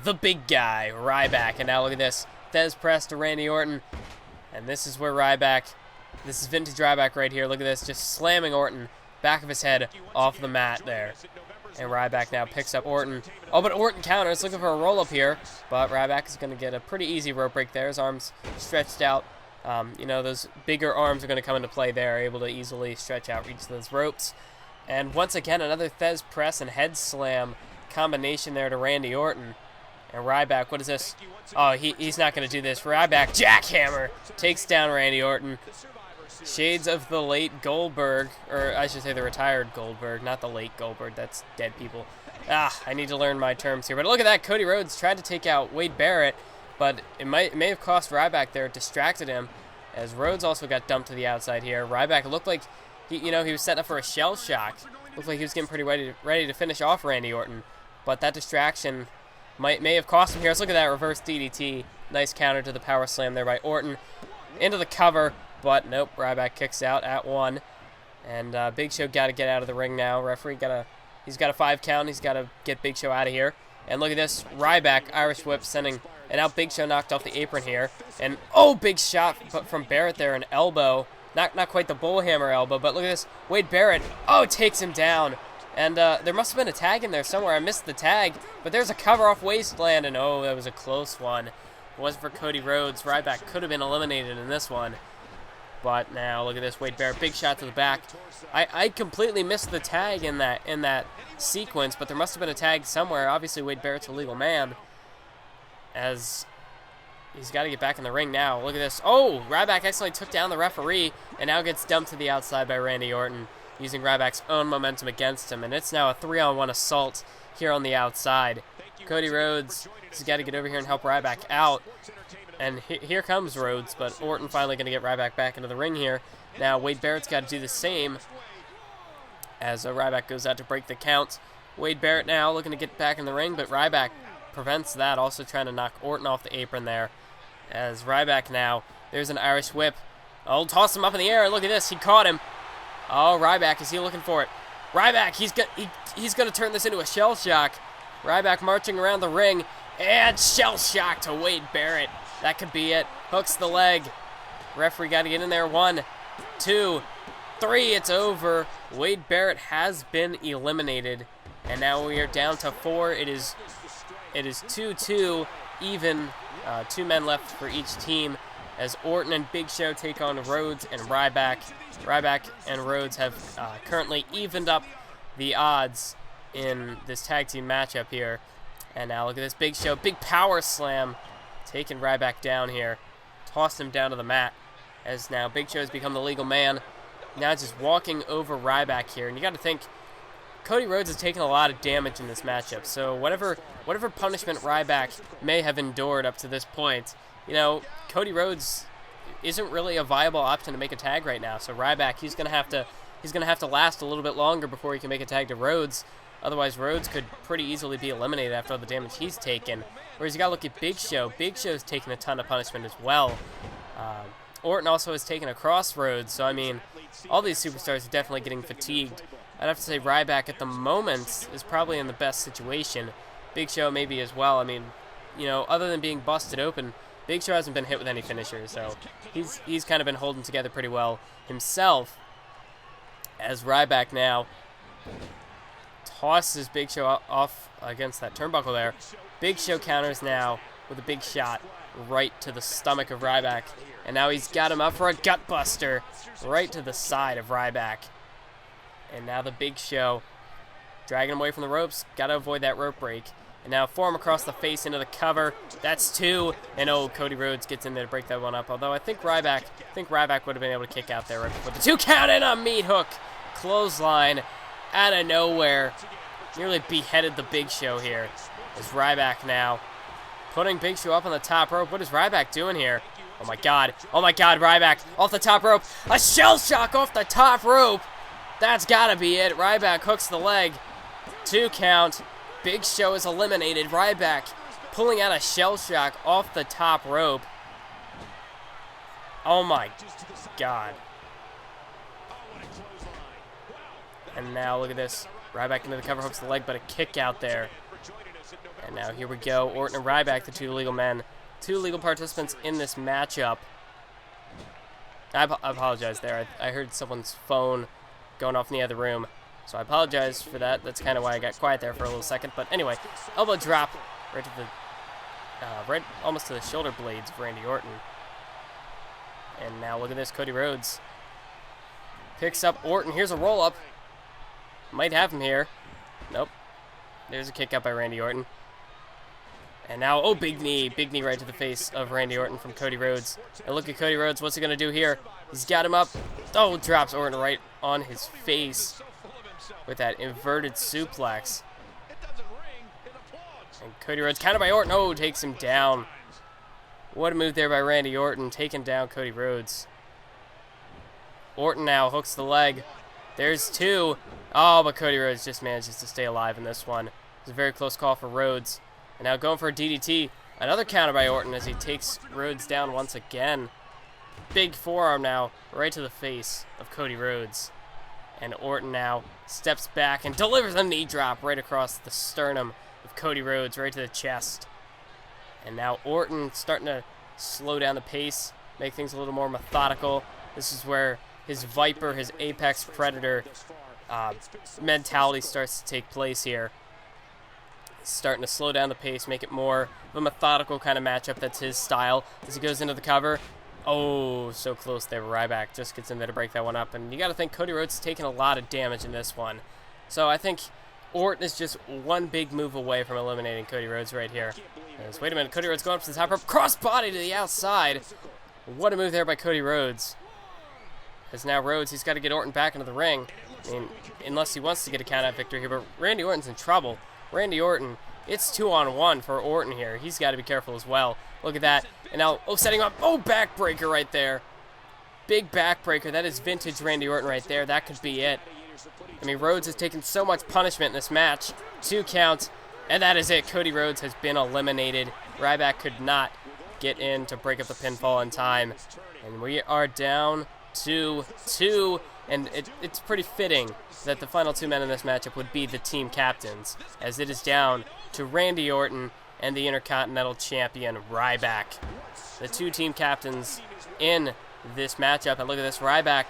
the big guy, Ryback. And now look at this. Thez press to Randy Orton. And this is where this is vintage Ryback right here. Look at this, just slamming Orton, back of his head, off the mat there. And Ryback now picks up Orton. Oh, but Orton counters, looking for a roll-up here. But Ryback is going to get a pretty easy rope break there. His arms stretched out. You know, those bigger arms are going to come into play there, able to easily stretch out, reach those ropes. And once again, another Thez press and head slam combination there to Randy Orton. And Ryback, what is this? Oh, he's not going to do this. Ryback, jackhammer, takes down Randy Orton. Shades of the late Goldberg, or I should say the retired Goldberg, not the late Goldberg. That's dead people. I need to learn my terms here. But look at that. Cody Rhodes tried to take out Wade Barrett, but it may have cost Ryback there. It distracted him, as Rhodes also got dumped to the outside here. Ryback looked like he was setting up for a shell shock. Looked like he was getting pretty ready to finish off Randy Orton, but that distraction may have cost him here. Let's look at that reverse DDT. Nice counter to the power slam there by Orton. Into the cover, but nope, Ryback kicks out at 1. And Big Show got to get out of the ring now. Referee he's got a 5 count. He's got to get Big Show out of here. And look at this, Ryback, Irish whip sending, and now Big Show knocked off the apron here. And oh, big shot from Barrett there, an elbow. Not quite the bullhammer elbow, but look at this, Wade Barrett, oh, takes him down. And there must have been a tag in there somewhere. I missed the tag, but there's a cover off Wasteland, and oh, that was a close one. If it wasn't for Cody Rhodes, Ryback could have been eliminated in this one. But now, look at this, Wade Barrett, big shot to the back. I completely missed the tag in that sequence, but there must have been a tag somewhere. Obviously, Wade Barrett's a legal man, as he's got to get back in the ring now. Look at this. Oh, Ryback accidentally took down the referee, and now gets dumped to the outside by Randy Orton, using Ryback's own momentum against him. And it's now a 3-on-1 assault here on the outside. Cody Rhodes has got to get over here and help Ryback out. And here comes Rhodes, but Orton finally going to get Ryback back into the ring here. Now Wade Barrett's got to do the same as Ryback goes out to break the count. Wade Barrett now looking to get back in the ring, but Ryback prevents that, also trying to knock Orton off the apron there. As Ryback now, there's an Irish whip. Oh, toss him up in the air, and look at this, he caught him. Oh, Ryback, is he looking for it? Ryback, he's going to turn this into a shell shock. Ryback marching around the ring, and shell shock to Wade Barrett. That could be it. Hooks the leg. Referee got to get in there. 1, 2, 3. It's over. Wade Barrett has been eliminated. And now we are down to 4. It is 2-2 even. 2 men left for each team as Orton and Big Show take on Rhodes and Ryback. Ryback and Rhodes have currently evened up the odds in this tag team matchup here. And now look at this, Big Show. Big power slam. Taking Ryback down here. Tossed him down to the mat. As now Big Show has become the legal man. Now just walking over Ryback here. And you got to think, Cody Rhodes has taken a lot of damage in this matchup. So whatever punishment Ryback may have endured up to this point, you know, Cody Rhodes isn't really a viable option to make a tag right now. So Ryback, he's gonna have to last a little bit longer before he can make a tag to Rhodes. Otherwise, Rhodes could pretty easily be eliminated after all the damage he's taken. Whereas you got to look at Big Show. Big Show's taken a ton of punishment as well. Orton also has taken a crossroads. So, I mean, all these superstars are definitely getting fatigued. I'd have to say Ryback at the moment is probably in the best situation. Big Show maybe as well. I mean, you know, other than being busted open, Big Show hasn't been hit with any finishers. So he's kind of been holding together pretty well himself. As Ryback now tosses Big Show off against that turnbuckle there. Big Show counters now with a big shot right to the stomach of Ryback. And now he's got him up for a gut buster right to the side of Ryback. And now the Big Show dragging him away from the ropes. Got to avoid that rope break. And now forearm across the face into the cover. That's 2. And oh, Cody Rhodes gets in there to break that one up. Although I think Ryback would have been able to kick out there right before the 2 count and a meat hook. Clothesline out of nowhere. Nearly beheaded the Big Show here. As Ryback now putting Big Show up on the top rope. What is Ryback doing here? Oh my god. Oh my god, Ryback off the top rope. A shell shock off the top rope. That's gotta be it. Ryback hooks the leg. 2 count. Big Show is eliminated. Ryback pulling out a shell shock off the top rope. Oh my god. And now look at this. Ryback into the cover, hooks the leg, but a kick out there. And now here we go. Orton and Ryback, the 2 legal men. 2 legal participants in this matchup. I apologize there. I heard someone's phone going off in the other room. So I apologize for that. That's kind of why I got quiet there for a little second. But anyway, elbow drop right to the, right almost to the shoulder blades of Randy Orton. And now look at this. Cody Rhodes picks up Orton. Here's a roll-up. Might have him here. Nope. There's a kick out by Randy Orton. And now, oh, big knee right to the face of Randy Orton from Cody Rhodes. And look at Cody Rhodes. What's he going to do here? He's got him up. Oh, drops Orton right on his face with that inverted suplex. And Cody Rhodes countered by Orton. Oh, takes him down. What a move there by Randy Orton, taking down Cody Rhodes. Orton now hooks the leg. There's 2. Oh, but Cody Rhodes just manages to stay alive in this one. It's a very close call for Rhodes. And now going for a DDT. Another counter by Orton as he takes Rhodes down once again. Big forearm now, right to the face of Cody Rhodes. And Orton now steps back and delivers a knee drop right across the sternum of Cody Rhodes, right to the chest. And now Orton starting to slow down the pace, make things a little more methodical. This is where his Viper, his Apex Predator mentality starts to take place here. He's starting to slow down the pace, make it more of a methodical kind of matchup. That's his style as he goes into the cover. Oh, so close there. Ryback just gets in there to break that one up. And you got to think Cody Rhodes is taking a lot of damage in this one. So I think Orton is just one big move away from eliminating Cody Rhodes right here. Wait a minute, Cody Rhodes going up to the top rope, crossbody to the outside. What a move there by Cody Rhodes. As now Rhodes, he's got to get Orton back into the ring. I mean, unless he wants to get a count-out victory here, but Randy Orton's in trouble. Randy Orton, it's 2-on-1 for Orton here. He's got to be careful as well. Look at that. And now, setting up. Oh, backbreaker right there. Big backbreaker. That is vintage Randy Orton right there. That could be it. I mean, Rhodes has taken so much punishment in this match. 2 counts, and that is it. Cody Rhodes has been eliminated. Ryback could not get in to break up the pinfall in time. And we are down to 2, and it's pretty fitting that the final 2 men in this matchup would be the team captains, as it is down to Randy Orton and the Intercontinental Champion Ryback. The 2 team captains in this matchup. And look at this, Ryback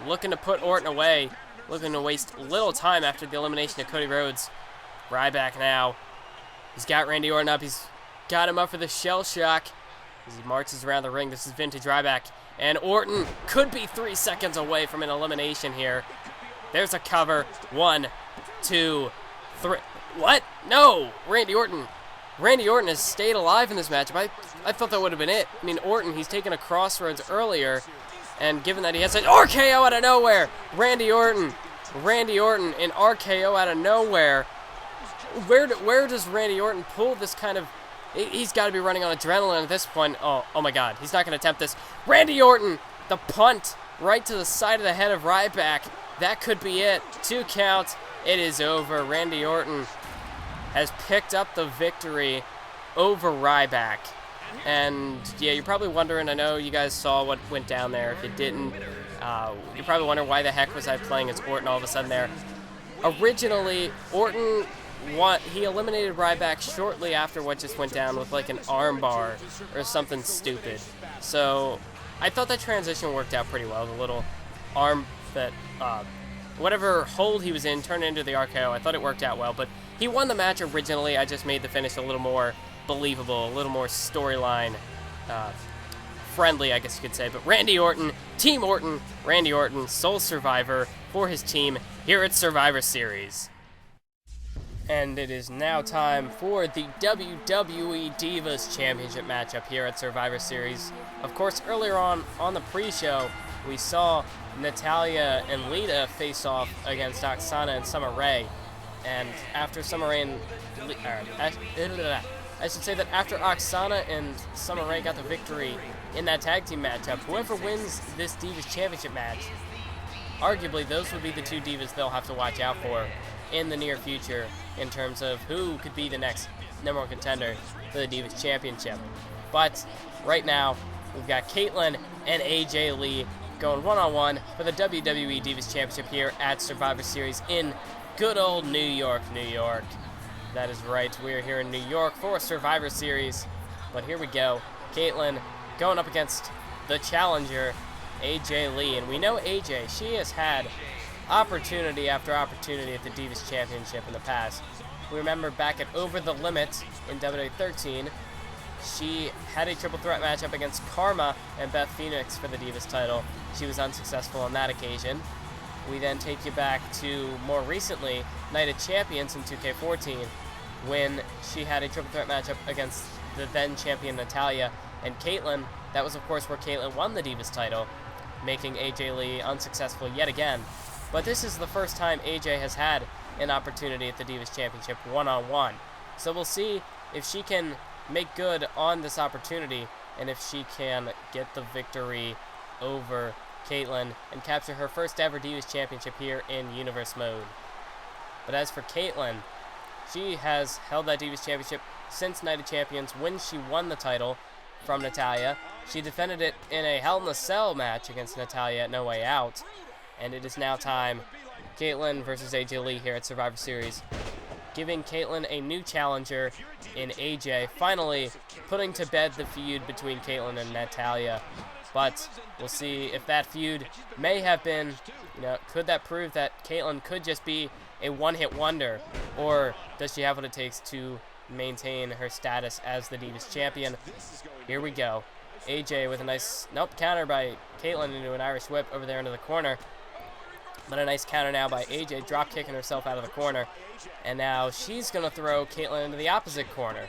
looking to put Orton away, looking to waste little time after the elimination of Cody Rhodes. Ryback now, he's got Randy Orton up, he's got him up for the shell shock as he marches around the ring. This is vintage Ryback, and Orton could be 3 seconds away from an elimination here. There's a cover. 1, 2, 3. What? No! Randy Orton has stayed alive in this matchup. I thought that would have been it. I mean, Orton, he's taken a crossroads earlier, and given that he has an RKO out of nowhere, Randy Orton in RKO out of nowhere. Where does Randy Orton pull this kind of... He's got to be running on adrenaline at this point. Oh my God, he's not going to attempt this. Randy Orton, the punt right to the side of the head of Ryback. That could be it. 2 counts. It is over. Randy Orton has picked up the victory over Ryback. And yeah, you're probably wondering, I know you guys saw what went down there. If you didn't, you're probably wondering why the heck was I playing as Orton all of a sudden there. Originally, Orton he eliminated Ryback shortly after what just went down with like an arm bar or something stupid. So I thought that transition worked out pretty well. The little arm that, whatever hold he was in turned into the RKO. I thought it worked out well, but he won the match originally. I just made the finish a little more believable, a little more storyline friendly, I guess you could say. But Randy Orton, Team Orton, Randy Orton, sole survivor for his team here at Survivor Series. And it is now time for the WWE Divas Championship matchup here at Survivor Series. Of course, earlier on the pre-show, we saw Natalya and Lita face off against Oksana and Summer Rae. And after Summer Rae and... I should say that after Oksana and Summer Rae got the victory in that tag team matchup, whoever wins this Divas Championship match, arguably those would be the 2 Divas they'll have to watch out for in the near future in terms of who could be the next #1 contender for the Divas Championship. But right now, we've got Kaitlyn and AJ Lee going one-on-one for the WWE Divas Championship here at Survivor Series in good old New York, New York. That is right, we are here in New York for Survivor Series. But here we go. Kaitlyn going up against the challenger, AJ Lee. And we know AJ, she has had opportunity after opportunity at the Divas Championship in the past. We remember back at Over the Limit in WWE 13, she had a triple threat matchup against Karma and Beth Phoenix for the Divas title. She was unsuccessful on that occasion. We then take you back to more recently, Night of Champions in 2K14, when she had a triple threat matchup against the then champion Natalya and Kaitlyn. That was, of course, where Kaitlyn won the Divas title, making AJ Lee unsuccessful yet again. But this is the first time AJ has had an opportunity at the Divas Championship one-on-one. So we'll see if she can make good on this opportunity and if she can get the victory over Kaitlyn and capture her first ever Divas Championship here in Universe Mode. But as for Kaitlyn, she has held that Divas Championship since Night of Champions when she won the title from Natalya. She defended it in a Hell in a Cell match against Natalya at No Way Out. And it is now time, Kaitlyn versus AJ Lee here at Survivor Series, giving Kaitlyn a new challenger in AJ, finally putting to bed the feud between Kaitlyn and Natalya. But we'll see if that feud may have been, could that prove that Kaitlyn could just be a one-hit wonder, or does she have what it takes to maintain her status as the Divas Champion? Here we go. AJ with a nice, counter by Kaitlyn into an Irish whip over there into the corner. But a nice counter now by AJ, drop kicking herself out of the corner. And now she's going to throw Kaitlyn into the opposite corner.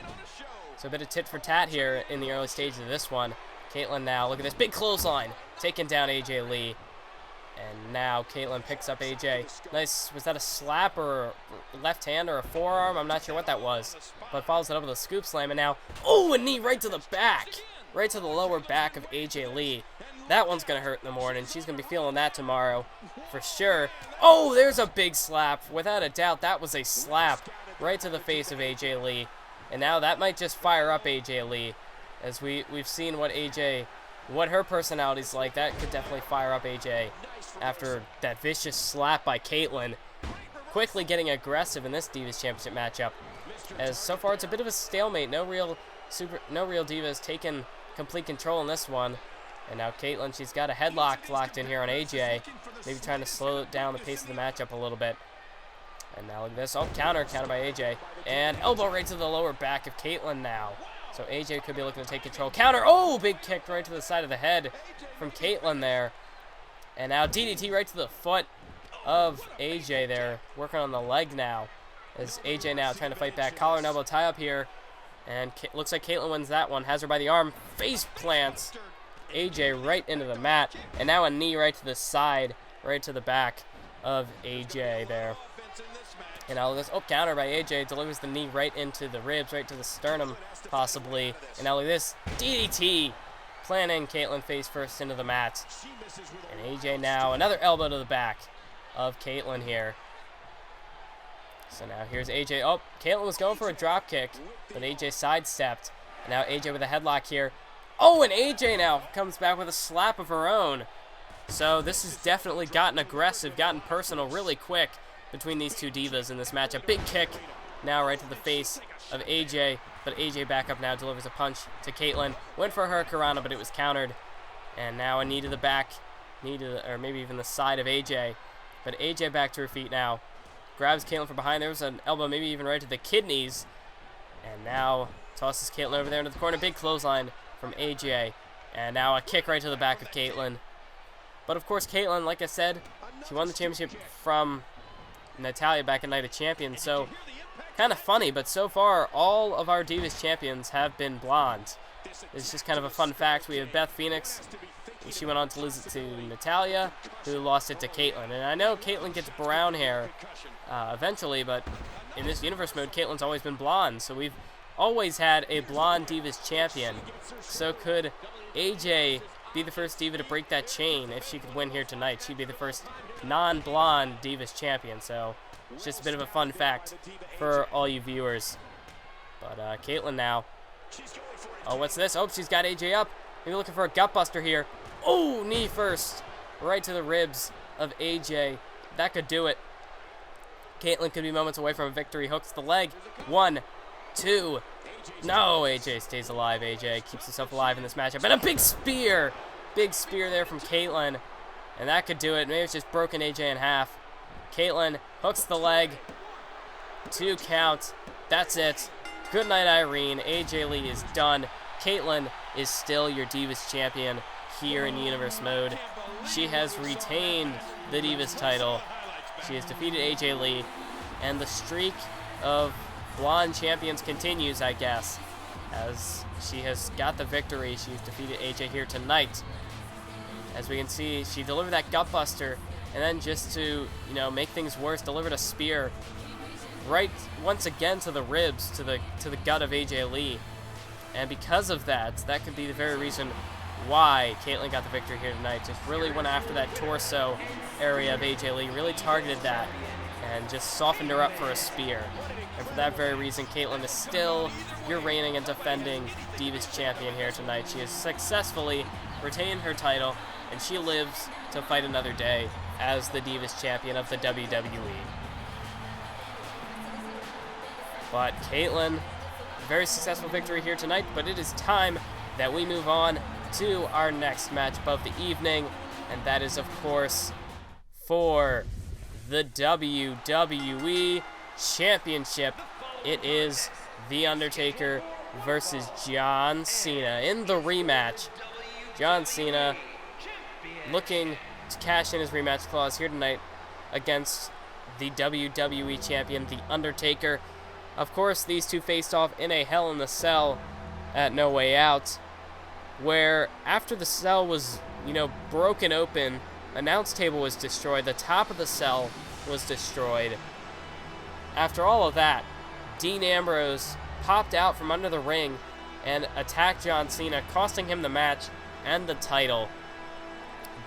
So a bit of tit for tat here in the early stages of this one. Kaitlyn now, look at this big clothesline, taking down AJ Lee. And now Kaitlyn picks up AJ. Nice, was that a slap or a left hand or a forearm? I'm not sure what that was. But follows it up with a scoop slam. And now, a knee right to the back. Right to the lower back of AJ Lee. That one's going to hurt in the morning. She's going to be feeling that tomorrow for sure. Oh, there's a big slap. Without a doubt, that was a slap right to the face of AJ Lee. And now that might just fire up AJ Lee. As we've seen what her personality's like. That could definitely fire up AJ after that vicious slap by Kaitlyn. Quickly getting aggressive in this Divas Championship matchup. As so far it's a bit of a stalemate. No real Divas taking complete control in this one. And now Kaitlyn, she's got a headlock locked in here on AJ. Maybe trying to slow down the pace of the matchup a little bit. And now look at this. Counter by AJ. And elbow right to the lower back of Kaitlyn now. So AJ could be looking to take control. Counter. Big kick right to the side of the head from Kaitlyn there. And now DDT right to the foot of AJ there. Working on the leg now. As AJ now trying to fight back. Collar and elbow tie up here. And looks like Kaitlyn wins that one. Has her by the arm. Face plants AJ right into the mat. And now a knee right to the side. Right to the back of AJ there. And now this counter by AJ, delivers the knee right into the ribs, right to the sternum, possibly. And now look at this, DDT, planting Kaitlyn face first into the mat. And AJ now, another elbow to the back of Kaitlyn here. So now here's AJ. Kaitlyn was going for a drop kick, but AJ sidestepped. And now AJ with a headlock here. And AJ now comes back with a slap of her own. So this has definitely gotten aggressive, gotten personal really quick between these two divas in this matchup. Big kick now right to the face of AJ, but AJ back up now, delivers a punch to Kaitlyn. Went for her Karana, but it was countered. And now a knee to the back, or maybe even the side of AJ. But AJ back to her feet now. Grabs Kaitlyn from behind. There was an elbow, maybe even right to the kidneys. And now tosses Kaitlyn over there into the corner. Big clothesline from AJ. And now a kick right to the back of Kaitlyn. But of course, Kaitlyn, like I said, she won the championship from Natalya back in Night of Champions, so kind of funny, but so far all of our Divas champions have been blonde. It's just kind of a fun fact. We have Beth Phoenix. She went on to lose it to Natalya, who lost it to Kaitlyn. And I know Kaitlyn gets brown hair eventually, but in this universe mode, Kaitlyn's always been blonde, so we've always had a blonde Divas champion. So could AJ be the first diva to break that chain? If she could win here tonight, she'd be the first non-blonde Divas champion. So it's just a bit of a fun fact for all you viewers. But Kaitlyn now. What's this? She's got AJ up. Maybe looking for a gut buster here. Knee first, right to the ribs of AJ. That could do it. Kaitlyn could be moments away from a victory. Hooks the leg. 1, 2. No, AJ stays alive. AJ keeps himself alive in this matchup. And a big spear. Big spear there from Kaitlyn. And that could do it. Maybe it's just broken AJ in half. Kaitlyn hooks the leg. 2 count. That's it. Good night, Irene. AJ Lee is done. Kaitlyn is still your Divas champion here in Universe Mode. She has retained the Divas title. She has defeated AJ Lee. And the streak of blonde champions continues, I guess, as she has got the victory. She's defeated AJ here tonight. As we can see, she delivered that gut buster, and then just to, make things worse, delivered a spear right once again to the ribs, to the gut of AJ Lee. And because of that, that could be the very reason why Kaitlyn got the victory here tonight. Just really went after that torso area of AJ Lee, really targeted that, and just softened her up for a spear. And for that very reason, Kaitlyn is still your reigning and defending Divas champion here tonight. She has successfully retained her title, and she lives to fight another day as the Divas champion of the WWE. But Kaitlyn, very successful victory here tonight, but it is time that we move on to our next matchup of the evening, and that is, of course, for the WWE Championship. It is The Undertaker versus John Cena in the rematch. John Cena looking to cash in his rematch clause here tonight against the WWE Champion, The Undertaker. Of course, these two faced off in a Hell in a Cell at No Way Out, where after the cell was, broken open, announce table was destroyed, the top of the cell was destroyed. After all of that, Dean Ambrose popped out from under the ring and attacked John Cena, costing him the match and the title.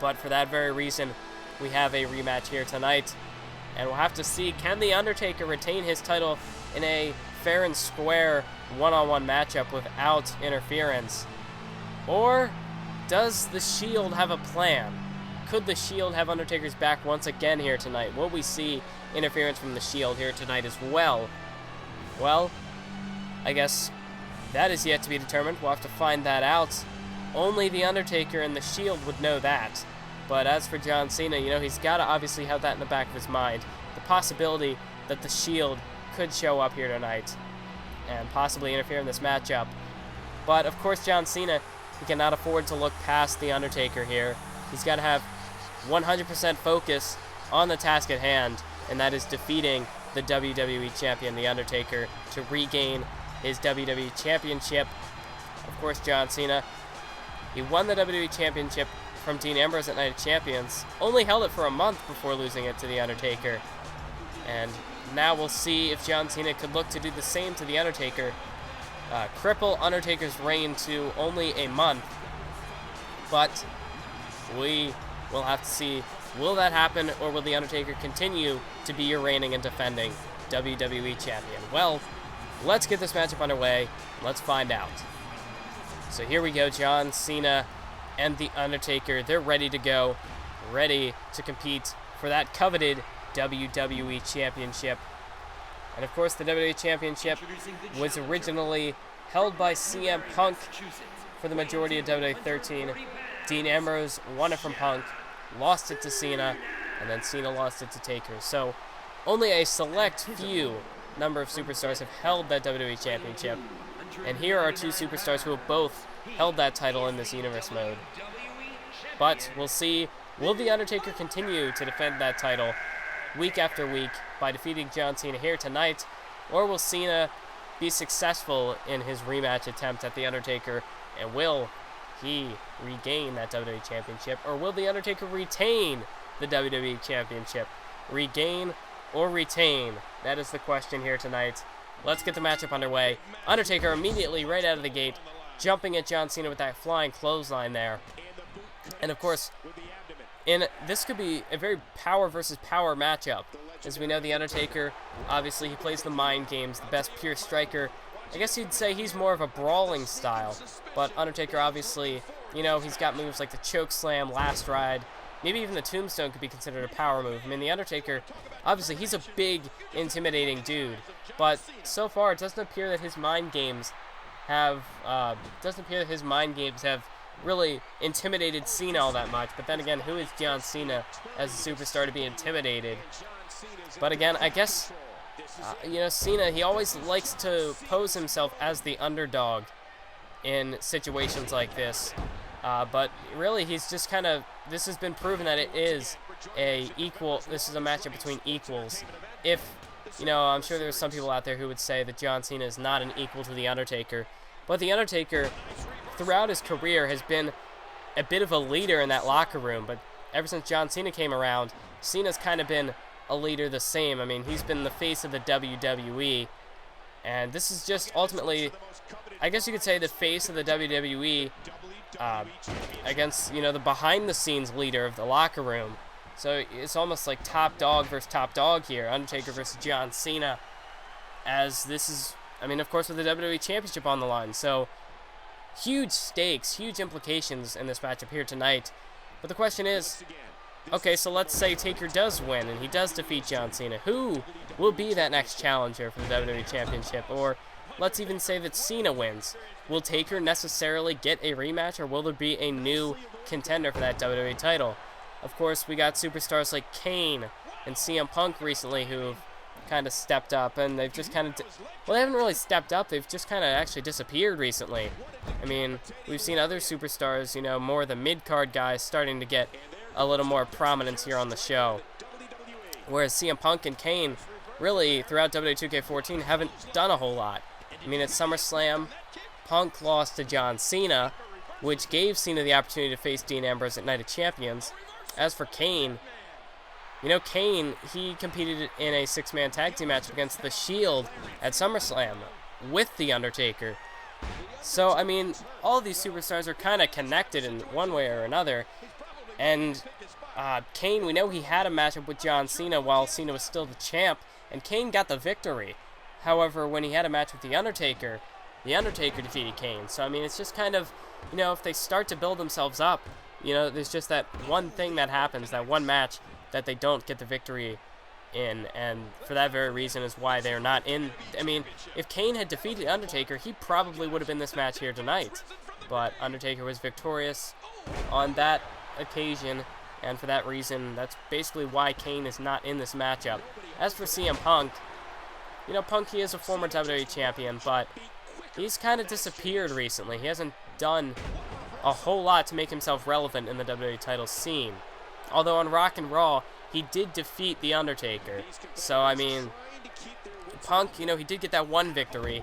But for that very reason, we have a rematch here tonight, and we'll have to see, can The Undertaker retain his title in a fair and square one-on-one matchup without interference? Or does the Shield have a plan? Could the Shield have Undertaker's back once again here tonight? Will we see interference from the Shield here tonight as well? Well, I guess that is yet to be determined. We'll have to find that out. Only The Undertaker and the Shield would know that. But as for John Cena, he's got to obviously have that in the back of his mind. The possibility that the Shield could show up here tonight and possibly interfere in this matchup. But, of course, John Cena, he cannot afford to look past The Undertaker here. He's got to have 100% focus on the task at hand, and that is defeating the WWE Champion, The Undertaker, to regain his WWE Championship. Of course, John Cena, he won the WWE Championship from Dean Ambrose at Night of Champions, only held it for a month before losing it to The Undertaker. And now we'll see if John Cena could look to do the same to The Undertaker, cripple Undertaker's reign to only a month. But we will have to see, will that happen, or will The Undertaker continue to be your reigning and defending WWE Champion? Well, let's get this matchup underway. Let's find out. So here we go, John Cena and The Undertaker. They're ready to go, ready to compete for that coveted WWE Championship. And of course, the WWE Championship was originally held by CM Punk for the majority of WWE 13. Dean Ambrose won it from Punk, lost it to Cena, and then Cena lost it to Taker. So only a select few number of superstars have held that WWE Championship. And here are two superstars who have both held that title in this universe mode. But we'll see, will The Undertaker continue to defend that title week after week by defeating John Cena here tonight, or will Cena be successful in his rematch attempt at The Undertaker, and will he regain that WWE Championship, or will The Undertaker retain the WWE Championship? Regain or retain? That is the question here tonight. Let's get the matchup underway. Undertaker immediately, right out of the gate, jumping at John Cena with that flying clothesline there. And of course, this could be a very power versus power matchup. As we know, The Undertaker, obviously, he plays the mind games, the best pure striker. I guess you'd say he's more of a brawling style. But Undertaker, obviously, he's got moves like the choke slam, last ride. Maybe even the tombstone could be considered a power move. I mean, The Undertaker, obviously, he's a big, intimidating dude. But so far, it doesn't appear that his mind games have really intimidated Cena all that much. But then again, who is John Cena as a superstar to be intimidated? But again, I guess, Cena, he always likes to pose himself as the underdog in situations like this. But really, he's just this has been proven that it is this is a matchup between equals. If, I'm sure there's some people out there who would say that John Cena is not an equal to The Undertaker. But The Undertaker, throughout his career, has been a bit of a leader in that locker room. But ever since John Cena came around, Cena's kind of been a leader the same. I mean, he's been the face of the WWE. And this is just ultimately, I guess you could say, the face of the WWE against, the behind-the-scenes leader of the locker room. So it's almost like top dog versus top dog here, Undertaker versus John Cena, as this is, of course, with the WWE Championship on the line. So huge stakes, huge implications in this matchup here tonight. But the question is, okay, so let's say Taker does win and he does defeat John Cena. Who will be that next challenger for the WWE Championship? Or let's even say that Cena wins. Will Taker necessarily get a rematch, or will there be a new contender for that WWE title? Of course, we got superstars like Kane and CM Punk recently who've kind of stepped up, and they've just kind of, well, they haven't really stepped up, they've just kind of actually disappeared recently. We've seen other superstars, more the mid-card guys starting to get a little more prominence here on the show. Whereas CM Punk and Kane, really, throughout WWE 2K14, haven't done a whole lot. At SummerSlam, Punk lost to John Cena, which gave Cena the opportunity to face Dean Ambrose at Night of Champions. As for Kane, Kane, he competed in a six-man tag team match against The Shield at SummerSlam with The Undertaker. So, all these superstars are kind of connected in one way or another. And Kane, we know he had a matchup with John Cena while Cena was still the champ, and Kane got the victory. However, when he had a match with The Undertaker defeated Kane. So, it's just kind of, if they start to build themselves up, there's just that one thing that happens, that one match that they don't get the victory in, and for that very reason is why they're not in. If Kane had defeated Undertaker, he probably would have been this match here tonight. But Undertaker was victorious on that occasion, and for that reason, that's basically why Kane is not in this matchup. As for CM Punk, Punk, he is a former WWE champion, but he's kind of disappeared recently. He hasn't done a whole lot to make himself relevant in the WWE title scene. Although on Rock and Raw, he did defeat The Undertaker. So, Punk, he did get that one victory,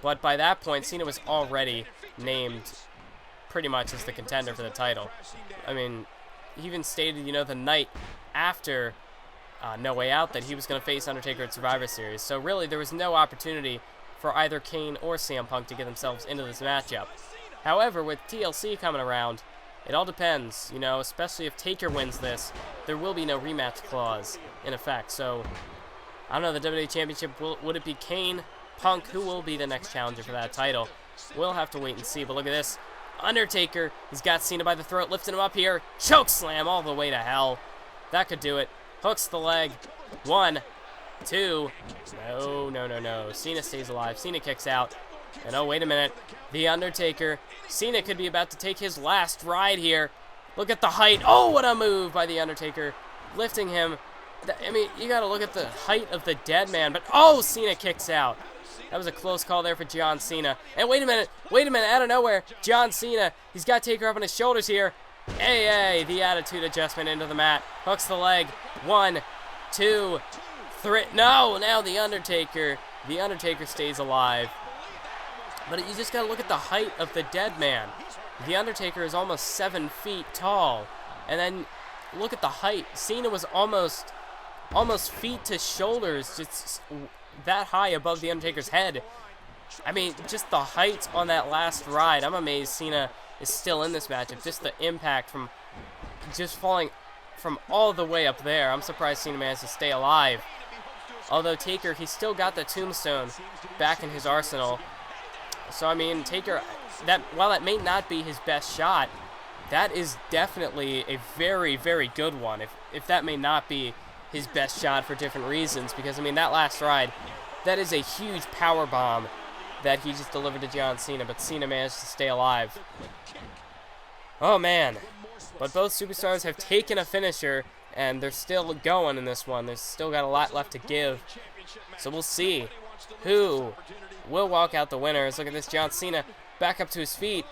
but by that point, Cena was already named pretty much as the contender for the title. He even stated, the night after No Way Out that he was going to face Undertaker at Survivor Series. So really, there was no opportunity for either Kane or CM Punk to get themselves into this matchup. However, with TLC coming around, it all depends, especially if Taker wins this, there will be no rematch clause in effect. So, I don't know, the WWE Championship, would it be Kane, Punk? Who will be the next challenger for that title? We'll have to wait and see, but look at this. Undertaker, he's got Cena by the throat, lifting him up here. Choke slam all the way to hell. That could do it. Hooks the leg. 1, 2. No. Cena stays alive. Cena kicks out. And oh, wait a minute. The Undertaker. Cena could be about to take his last ride here. Look at the height. Oh, what a move by The Undertaker. Lifting him. You got to look at the height of the dead man. But, oh, Cena kicks out. That was a close call there for John Cena. And wait a minute, out of nowhere, John Cena, he's got Taker up on his shoulders here. Hey, the attitude adjustment into the mat. Hooks the leg. 1, 2, 3. No, now The Undertaker stays alive. But you just got to look at the height of the dead man. The Undertaker is almost 7 feet tall. And then look at the height. Cena was almost feet to shoulders, just that high above The Undertaker's head. Just the height on that last ride. I'm amazed Cena is still in this matchup. Just the impact from just falling from all the way up there. I'm surprised Cena managed to stay alive. Although Taker, he still got the tombstone back in his arsenal. So, Taker, while that may not be his best shot, that is definitely a very, very good one. If that may not be his best shot for different reasons, because, that last ride, that is a huge power bomb that he just delivered to John Cena, but Cena managed to stay alive. Oh, man. But both superstars have taken a finisher, and they're still going in this one. They've still got a lot left to give. So we'll see who will walk out the winners. Look at this, John Cena back up to his feet.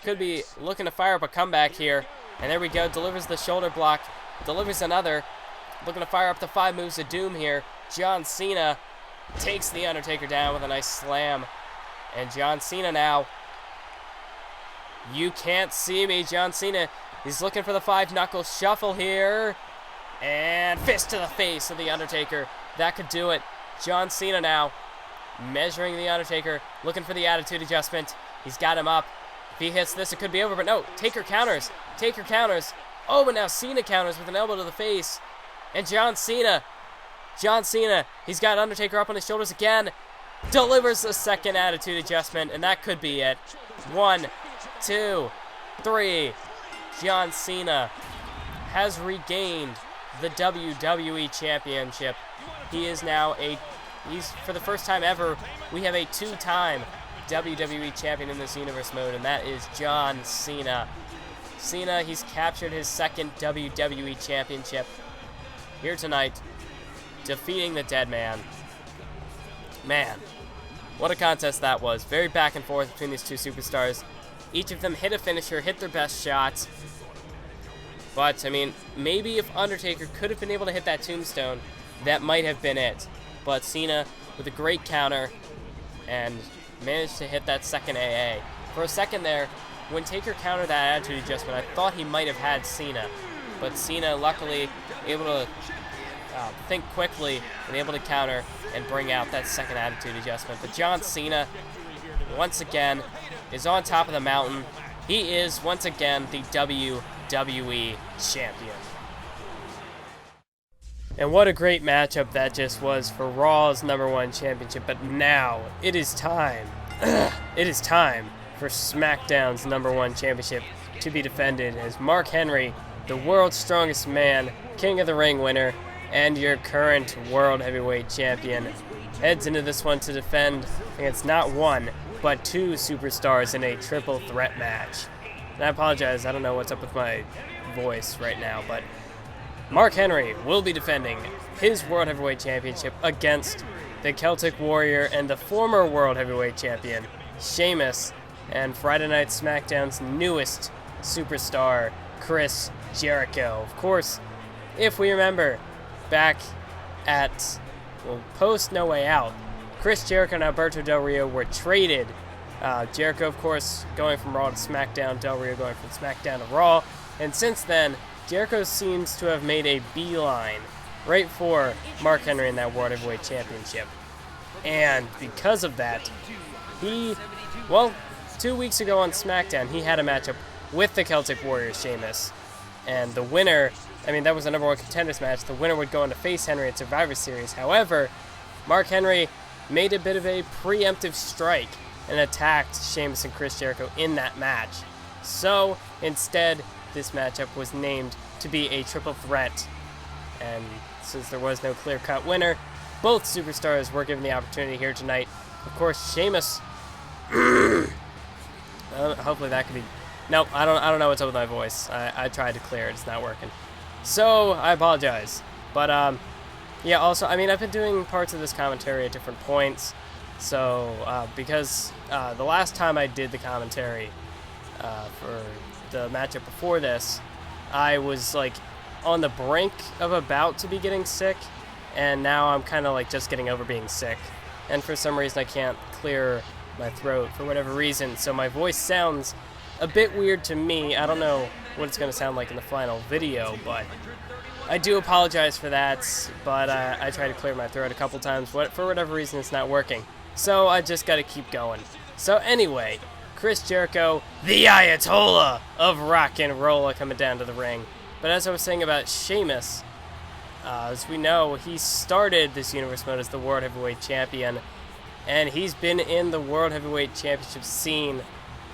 Could be looking to fire up a comeback here. And there we go, delivers the shoulder block, delivers another. Looking to fire up the 5 moves of doom here. John Cena takes The Undertaker down with a nice slam. And John Cena now. You can't see me. John Cena, he's looking for the 5-knuckle shuffle here. And fist to the face of The Undertaker. That could do it. John Cena now measuring The Undertaker, looking for the attitude adjustment. He's got him up. If he hits this, it could be over, but no. Taker counters. Taker counters. Oh, but now Cena counters with an elbow to the face. And John Cena, he's got Undertaker up on his shoulders again. Delivers a second attitude adjustment, and that could be it. 1, 2, 3. John Cena has regained the WWE Championship. He is now for the first time ever, we have a 2-time WWE Champion in this universe mode, and that is John Cena. Cena, he's captured his second WWE Championship here tonight, defeating the Dead Man. Man, what a contest that was. Very back and forth between these two superstars. Each of them hit a finisher, hit their best shots. But, I mean, maybe if Undertaker could have been able to hit that tombstone, that might have been it. But Cena, with a great counter, and managed to hit that second AA. For a second there, when Taker countered that attitude adjustment, I thought he might have had Cena. But Cena, luckily, able to think quickly and able to counter and bring out that second attitude adjustment. But John Cena, once again, is on top of the mountain. He is, once again, the WWE Champion. And what a great matchup that just was for Raw's #1 championship. But now, it is time. It is time for SmackDown's #1 championship to be defended as Mark Henry, the world's strongest man, King of the Ring winner, and your current World Heavyweight Champion, heads into this one to defend against not one, but 2 superstars in a triple threat match. And I apologize, I don't know what's up with my voice right now, but Mark Henry will be defending his World Heavyweight Championship against the Celtic Warrior and the former World Heavyweight Champion, Sheamus, and Friday Night SmackDown's newest superstar, Chris Jericho. Of course, if we remember, back at, post No Way Out, Chris Jericho and Alberto Del Rio were traded. Jericho, of course, going from Raw to SmackDown, Del Rio going from SmackDown to Raw, and since then, Jericho seems to have made a beeline right for Mark Henry in that World Heavyweight Championship. And because of that, 2 weeks ago on SmackDown, he had a matchup with the Celtic Warrior, Sheamus. And the winner, that was the #1 contenders match. The winner would go on to face Henry at Survivor Series. However, Mark Henry made a bit of a preemptive strike and attacked Sheamus and Chris Jericho in that match. So, instead, this matchup was named to be a triple threat. And since there was no clear-cut winner, both superstars were given the opportunity here tonight. Of course, Sheamus... hopefully that could be... Nope, I don't know what's up with my voice. I tried to clear it. It's not working. So, I apologize. But, yeah, also, I've been doing parts of this commentary at different points. So, because the last time I did the commentary for the matchup before this, I was, on the brink of about to be getting sick, and now I'm kind of, just getting over being sick. And for some reason, I can't clear my throat for whatever reason, so my voice sounds a bit weird to me. I don't know what it's going to sound like in the final video, but I do apologize for that, but I tried to clear my throat a couple times. For whatever reason, it's not working. So I just got to keep going. So anyway, Chris Jericho, the Ayatollah of rock and roll, coming down to the ring. But as I was saying about Sheamus, as we know, he started this universe mode as the World Heavyweight Champion, and he's been in the World Heavyweight Championship scene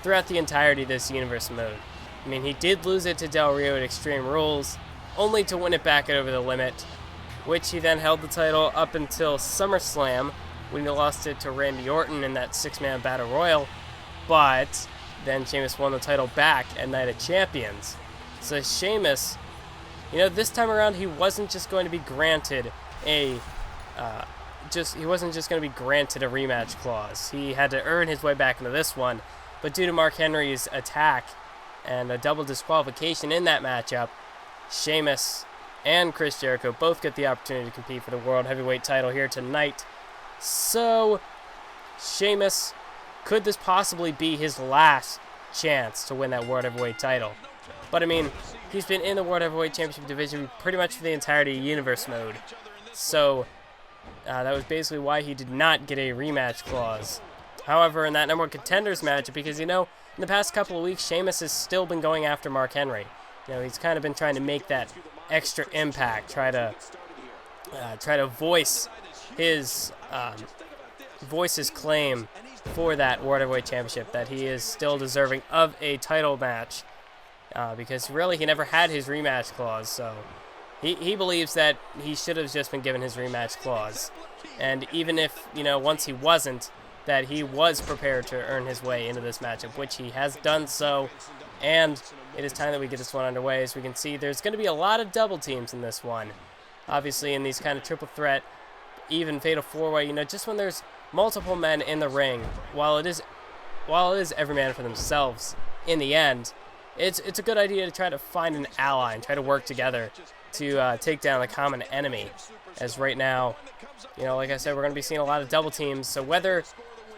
throughout the entirety of this universe mode. He did lose it to Del Rio at Extreme Rules, only to win it back at Over the Limit, which he then held the title up until SummerSlam, when he lost it to Randy Orton in that 6-man Battle Royal, but then Sheamus won the title back at Night of Champions. So Sheamus, this time around, he wasn't just going to be granted a rematch clause. He had to earn his way back into this one, but due to Mark Henry's attack and a double disqualification in that matchup, Sheamus and Chris Jericho both get the opportunity to compete for the World Heavyweight title here tonight. So, Sheamus, could this possibly be his last chance to win that World Heavyweight title? But he's been in the World Heavyweight Championship division pretty much for the entirety of universe mode. So, that was basically why he did not get a rematch clause. However, in that #1 contenders match, because, in the past couple of weeks, Sheamus has still been going after Mark Henry. You know, he's kind of been trying to make that extra impact, try to voice his claim for that World Heavyweight Championship, that he is still deserving of a title match, because really he never had his rematch clause, so he believes that he should have just been given his rematch clause. And even if, you know, once he wasn't, that he was prepared to earn his way into this matchup, which he has done so, and it is time that we get this one underway. As we can see, there's going to be a lot of double teams in this one. Obviously, in these kind of triple threat, even fatal four-way, you know, just when there's multiple men in the ring, while it is every man for themselves in the end, it's a good idea to try to find an ally and try to work together to take down the common enemy. As right now, you know, like I said, we're going to be seeing a lot of double teams, so whether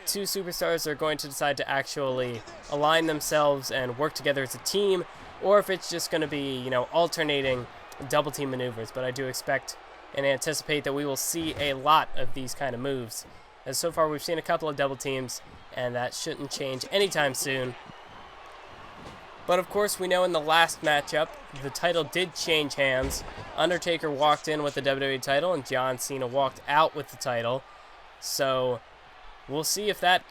two superstars are going to decide to actually align themselves and work together as a team, or if it's just going to be, you know, alternating double team maneuvers. But I do expect and anticipate that we will see a lot of these kind of moves, as so far we've seen a couple of double teams, and that shouldn't change anytime soon. But of course, we know in the last matchup, the title did change hands. Undertaker walked in with the WWE title, and John Cena walked out with the title. So we'll see if the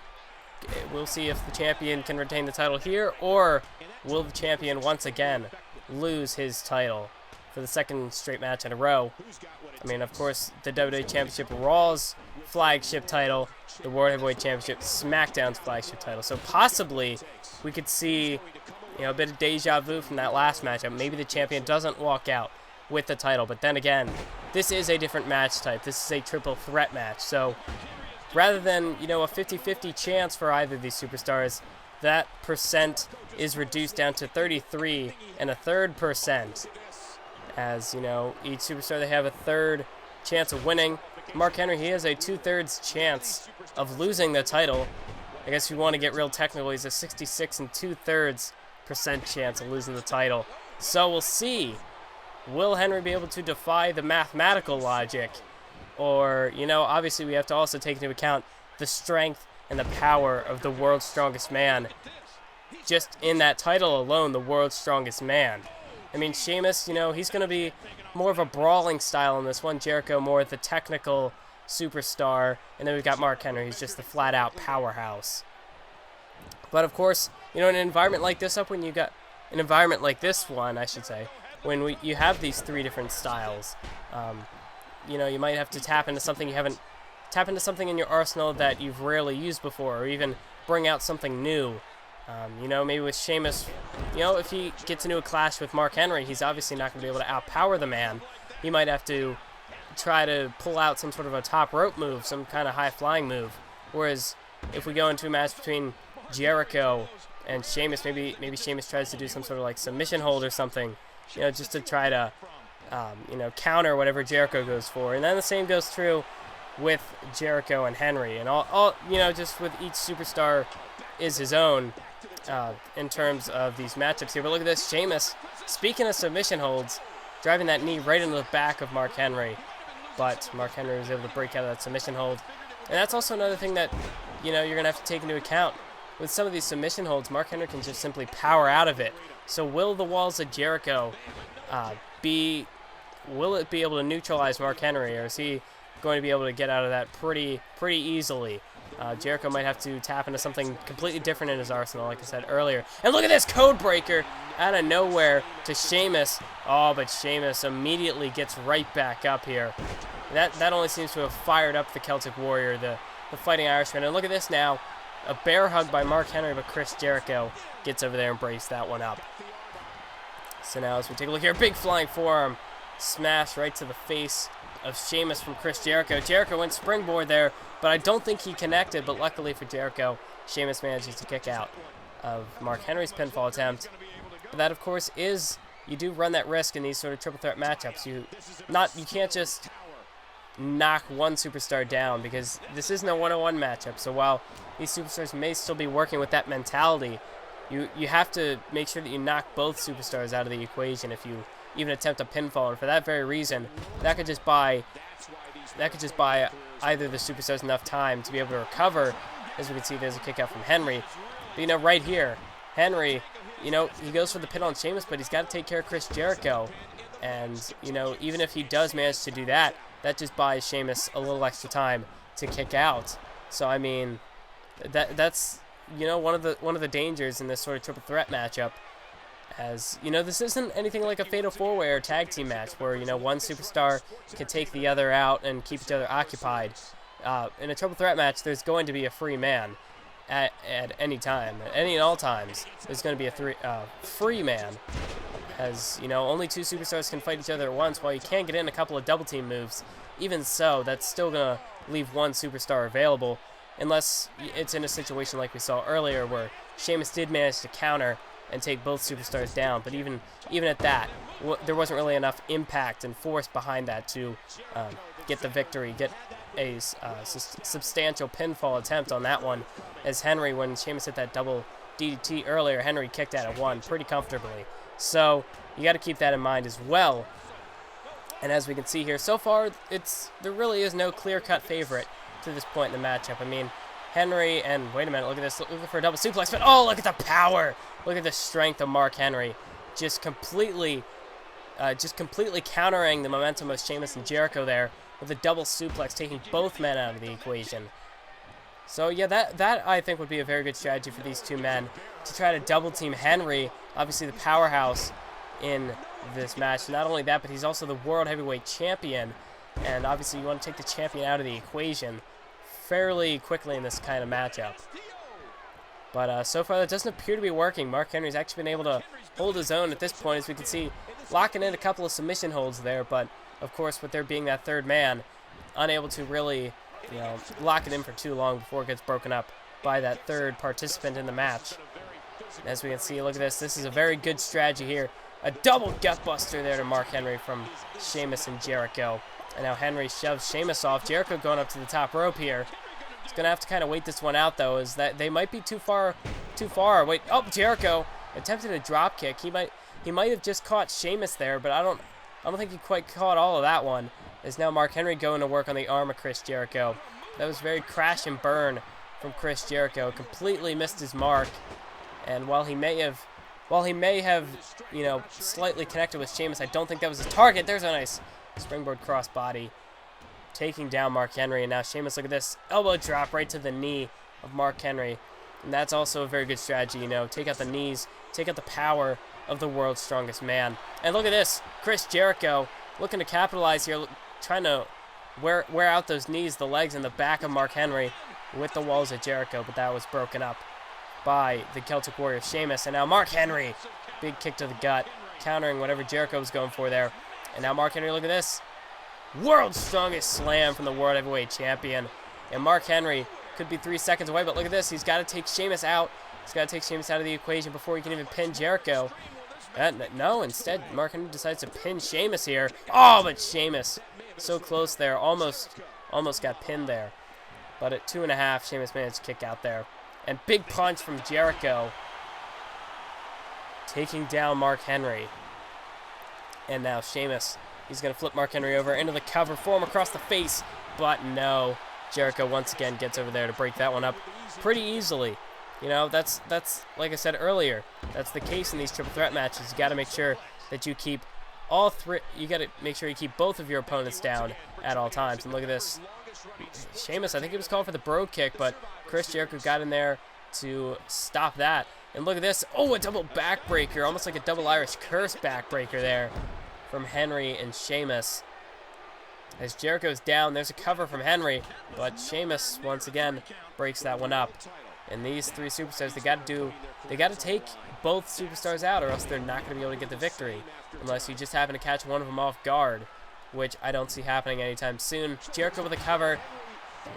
champion can retain the title here, or will the champion once again lose his title for the second straight match in a row. I mean, of course, the WWE Championship, Raw's flagship title, the World Heavyweight Championship, SmackDown's flagship title. So possibly we could see, you know, a bit of deja vu from that last matchup. Maybe the champion doesn't walk out with the title, but then again, this is a different match type. This is a triple threat match. So rather than, you know, a 50-50 chance for either of these superstars, that percent is reduced down to 33 and a third percent. As, you know, each superstar, they have a third chance of winning. Mark Henry, he has a 2/3 chance of losing the title. I guess if you want to get real technical, he's a 66 and 2/3% chance of losing the title. So we'll see. Will Henry be able to defy the mathematical logic? Or, you know, obviously we have to also take into account the strength and the power of the world's strongest man. Just in that title alone, the world's strongest man. I mean, Sheamus, you know, he's going to be more of a brawling style in this one. Jericho, more the technical superstar. And then we've got Mark Henry, who's just the flat-out powerhouse. But, of course, you know, in an environment like this, when you got an environment like this one, I should say, when you have these three different styles, you know, you might have to tap into something in your arsenal that you've rarely used before, or even bring out something new. You know, maybe with Sheamus, you know, if he gets into a clash with Mark Henry, he's obviously not going to be able to outpower the man. He might have to try to pull out some sort of a top rope move, some kind of high-flying move. Whereas if we go into a match between Jericho and Sheamus, maybe Sheamus tries to do some sort of like submission hold or something, you know, just to try to, you know, counter whatever Jericho goes for. And then the same goes true with Jericho and Henry. And all you know, just with each superstar is his own in terms of these matchups here. But look at this, Sheamus, speaking of submission holds, driving that knee right into the back of Mark Henry. But Mark Henry was able to break out of that submission hold. And that's also another thing that, you know, you're going to have to take into account. With some of these submission holds, Mark Henry can just simply power out of it. So will the walls of Jericho will it be able to neutralize Mark Henry, or is he going to be able to get out of that pretty easily? Jericho might have to tap into something completely different in his arsenal, like I said earlier. And look at this code breaker out of nowhere to Sheamus. Oh, but Sheamus immediately gets right back up here. That only seems to have fired up the Celtic Warrior, the Fighting Irishman. And look at this now. A bear hug by Mark Henry, but Chris Jericho gets over there and breaks that one up. So now as we take a look here, big flying forearm smash right to the face of Sheamus from Chris Jericho. Jericho went springboard there, but I don't think he connected, but luckily for Jericho, Sheamus manages to kick out of Mark Henry's pinfall attempt. But that, of course, is, you do run that risk in these sort of triple threat matchups. You can't just knock one superstar down, because this isn't a one-on-one matchup. So while these superstars may still be working with that mentality, you have to make sure that you knock both superstars out of the equation if you even attempt a pinfall. And for that very reason, that could just buy either the superstars enough time to be able to recover. As we can see, there's a kick out from Henry. But, you know, right here, Henry, you know, he goes for the pin on Sheamus, but he's got to take care of Chris Jericho. And, you know, even if he does manage to do that, that just buys Sheamus a little extra time to kick out. So, I mean, that's, you know, one of the dangers in this sort of triple threat matchup. As, you know, this isn't anything like a Fatal 4-Way or tag team match where, you know, one superstar can take the other out and keep each other occupied. In a triple threat match, there's going to be a free man at any time. At any and all times, there's going to be a free man. As, you know, only two superstars can fight each other at once. While you can get in a couple of double team moves, even so, that's still going to leave one superstar available. Unless it's in a situation like we saw earlier where Sheamus did manage to counter and take both superstars down. But even at that, there wasn't really enough impact and force behind that to get the victory, get a substantial pinfall attempt on that one. As Henry, when Sheamus hit that double DDT earlier, Henry kicked out at one pretty comfortably. So you got to keep that in mind as well. And as we can see here, so far, there really is no clear-cut favorite to this point in the matchup. I mean, Henry and, wait a minute, look at this, looking for a double suplex, but oh, look at the power! Look at the strength of Mark Henry, just completely countering the momentum of Sheamus and Jericho there with a double suplex, taking both men out of the equation. So yeah, that I think would be a very good strategy for these two men, to try to double team Henry, obviously the powerhouse in this match. Not only that, but he's also the World Heavyweight Champion, and obviously you want to take the champion out of the equation fairly quickly in this kind of matchup. But so far that doesn't appear to be working. Mark Henry's actually been able to hold his own at this point, as we can see, locking in a couple of submission holds there, but of course with there being that third man, unable to really, you know, lock it in for too long before it gets broken up by that third participant in the match. As we can see, look at this. This is a very good strategy here. A double gutbuster there to Mark Henry from Sheamus and Jericho. And now Henry shoves Sheamus off. Jericho going up to the top rope here. He's going to have to kind of wait this one out, though, is that they might be too far. Wait, oh, Jericho attempted a drop kick. He might have just caught Sheamus there, but I don't think he quite caught all of that one. Is now Mark Henry going to work on the arm of Chris Jericho. That was very crash and burn from Chris Jericho. Completely missed his mark. And while he may have, you know, slightly connected with Sheamus, I don't think that was his target. There's a nice springboard crossbody, taking down Mark Henry. And now Sheamus, look at this, elbow drop right to the knee of Mark Henry. And that's also a very good strategy, you know, take out the knees, take out the power of the world's strongest man. And look at this, Chris Jericho looking to capitalize here, trying to wear out those knees, the legs, and the back of Mark Henry with the walls of Jericho, but that was broken up by the Celtic Warrior Sheamus. And now Mark Henry, big kick to the gut, countering whatever Jericho was going for there. And now Mark Henry, look at this, world's strongest slam from the World Heavyweight Champion. And Mark Henry could be 3 seconds away, but look at this, he's got to take Sheamus out. He's got to take Sheamus out of the equation before he can even pin Jericho. No, instead, Mark Henry decides to pin Sheamus here. Oh, but Sheamus, so close there, almost got pinned there. But at 2.5, Sheamus managed to kick out there. And big punch from Jericho, taking down Mark Henry. And now Sheamus, he's going to flip Mark Henry over into the cover, form across the face. But no, Jericho once again gets over there to break that one up pretty easily. You know, that's like I said earlier, that's the case in these triple threat matches. You got to make sure that you keep all three. You got to make sure you keep both of your opponents down at all times. And look at this, Sheamus, I think he was calling for the bro kick, but Chris Jericho got in there to stop that. And look at this, oh, a double backbreaker, almost like a double Irish curse backbreaker there from Henry and Sheamus. As Jericho's down, there's a cover from Henry, but Sheamus once again breaks that one up. And these three superstars, they got to take both superstars out, or else they're not going to be able to get the victory, unless you just happen to catch one of them off guard, which I don't see happening anytime soon. Jericho with a cover.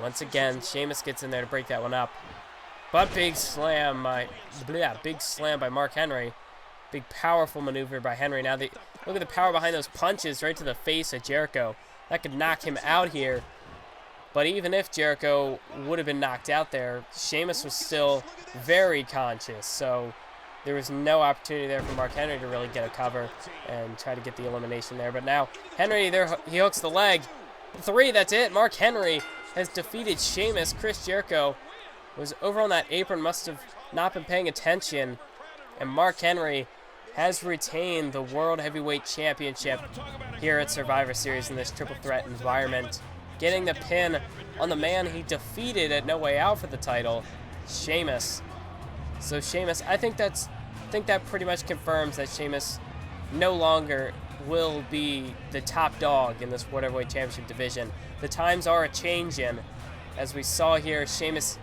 Once again, Sheamus gets in there to break that one up. But big slam by Mark Henry. Big powerful maneuver by Henry. Now look at the power behind those punches right to the face of Jericho. That could knock him out here. But even if Jericho would have been knocked out there, Sheamus was still very conscious. So there was no opportunity there for Mark Henry to really get a cover and try to get the elimination there. But now Henry, there, he hooks the leg. 3, that's it. Mark Henry has defeated Sheamus. Chris Jericho was over on that apron, must have not been paying attention, And Mark Henry has retained the World Heavyweight Championship here at Survivor Series in this triple threat environment, getting the pin on the man he defeated at No Way Out for the title, Sheamus. So Sheamus, I think that pretty much confirms that Sheamus no longer will be the top dog in this World Heavyweight Championship division. The times are a-changin'. As we saw here, Sheamus,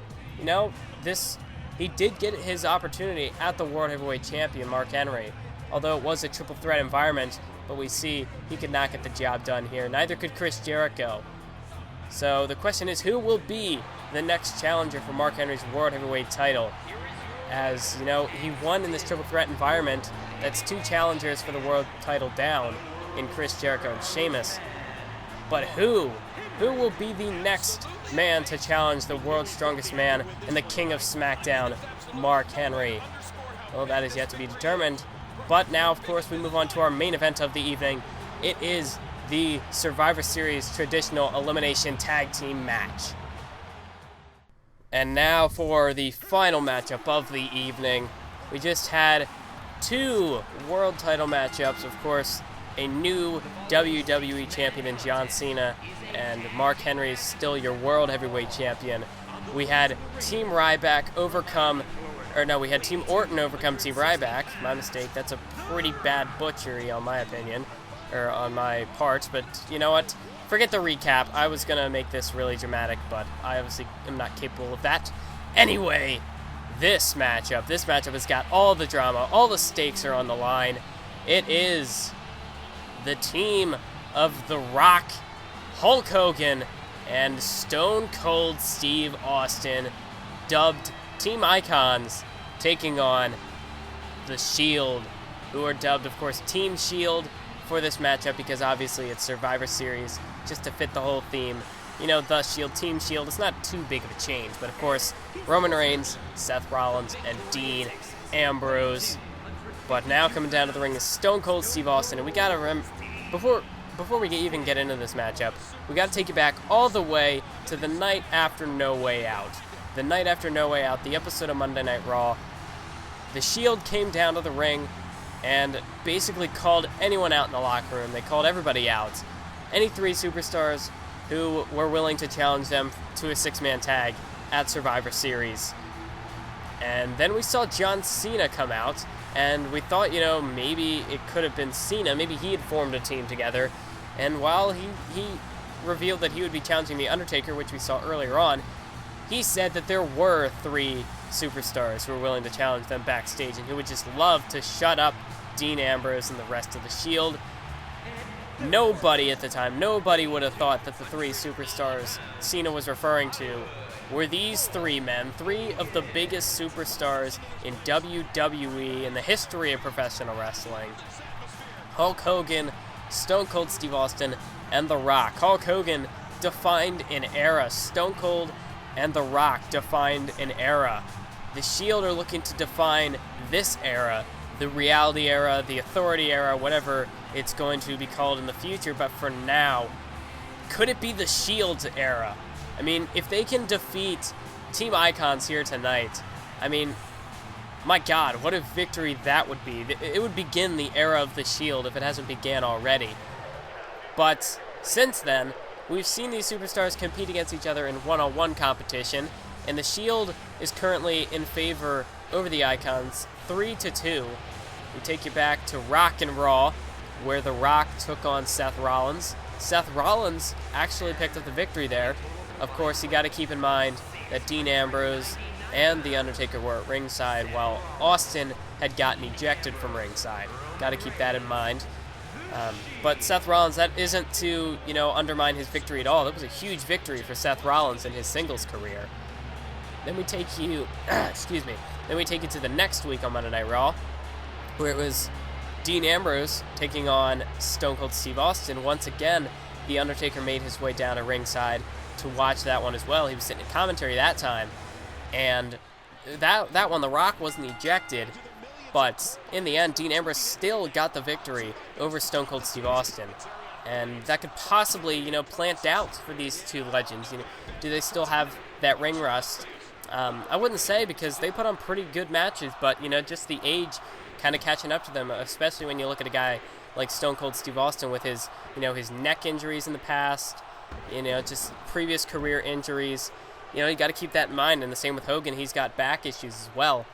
he did get his opportunity at the World Heavyweight Champion, Mark Henry. Although it was a triple threat environment, but we see he could not get the job done here. Neither could Chris Jericho. So the question is, who will be the next challenger for Mark Henry's World Heavyweight title? As, he won in this triple threat environment. That's 2 challengers for the world title down in Chris Jericho and Sheamus. But who will be the next man to challenge the world's strongest man and the king of SmackDown, Mark Henry? Well, that is yet to be determined. But now, of course, we move on to our main event of the evening. It is the Survivor Series traditional elimination tag team match. And now for the final matchup of the evening. We just had 2 world title matchups. Of course, a new WWE champion in John Cena, and Mark Henry is still your world heavyweight champion. We had Team Ryback we had Team Orton overcome Team Ryback. My mistake. That's a pretty bad butchery on my opinion, or on my part, but you know what? Forget the recap. I was going to make this really dramatic, but I obviously am not capable of that. Anyway, this matchup has got all the drama. All the stakes are on the line. It is the team of The Rock, Hulk Hogan, and Stone Cold Steve Austin, dubbed Team Icons, taking on The Shield, who are dubbed, of course, Team Shield for this matchup because obviously it's Survivor Series, just to fit the whole theme. The Shield, Team Shield, it's not too big of a change, but of course, Roman Reigns, Seth Rollins, and Dean Ambrose. But now coming down to the ring is Stone Cold Steve Austin, and we gotta remember, before we even get into this matchup, we gotta take you back all the way to the night after No Way Out. The night after No Way Out, the episode of Monday Night Raw, the Shield came down to the ring and basically called anyone out in the locker room. They called everybody out. Any 3 superstars who were willing to challenge them to a 6-man tag at Survivor Series. And then we saw John Cena come out, and we thought, maybe it could have been Cena. Maybe he had formed a team together. And while he revealed that he would be challenging The Undertaker, which we saw earlier on, he said that there were 3 superstars who were willing to challenge them backstage and who would just love to shut up Dean Ambrose and the rest of the Shield. Nobody at the time, nobody would have thought that the 3 superstars Cena was referring to were these 3 men, 3 of the biggest superstars in WWE in the history of professional wrestling. Hulk Hogan, Stone Cold Steve Austin, and The Rock. Hulk Hogan defined an era. Stone Cold and The Rock defined an era. The Shield are looking to define this era, the reality era, the authority era, whatever it's going to be called in the future. But for now, could it be the Shield's era? I mean, if they can defeat Team Icons here tonight, I mean, my God, what a victory that would be. It would begin the era of the Shield if it hasn't began already. But since then, we've seen these superstars compete against each other in one-on-one competition, and the Shield is currently in favor over the Icons, 3-2. We take you back to Rock and Raw, where The Rock took on Seth Rollins. Seth Rollins actually picked up the victory there. Of course, you got to keep in mind that Dean Ambrose and The Undertaker were at ringside, while Austin had gotten ejected from ringside. Got to keep that in mind. But Seth Rollins, that isn't to, undermine his victory at all. That was a huge victory for Seth Rollins in his singles career. Then we take you, Then we take you to the next week on Monday Night Raw, where it was Dean Ambrose taking on Stone Cold Steve Austin. Once again, The Undertaker made his way down to ringside to watch that one as well. He was sitting in commentary that time. And that one, The Rock wasn't ejected. But in the end, Dean Ambrose still got the victory over Stone Cold Steve Austin. And that could possibly, plant doubts for these 2 legends. Do they still have that ring rust? I wouldn't say, because they put on pretty good matches, but, just the age kind of catching up to them, especially when you look at a guy like Stone Cold Steve Austin with his, his neck injuries in the past, just previous career injuries. You got to keep that in mind, and the same with Hogan. He's got back issues as well.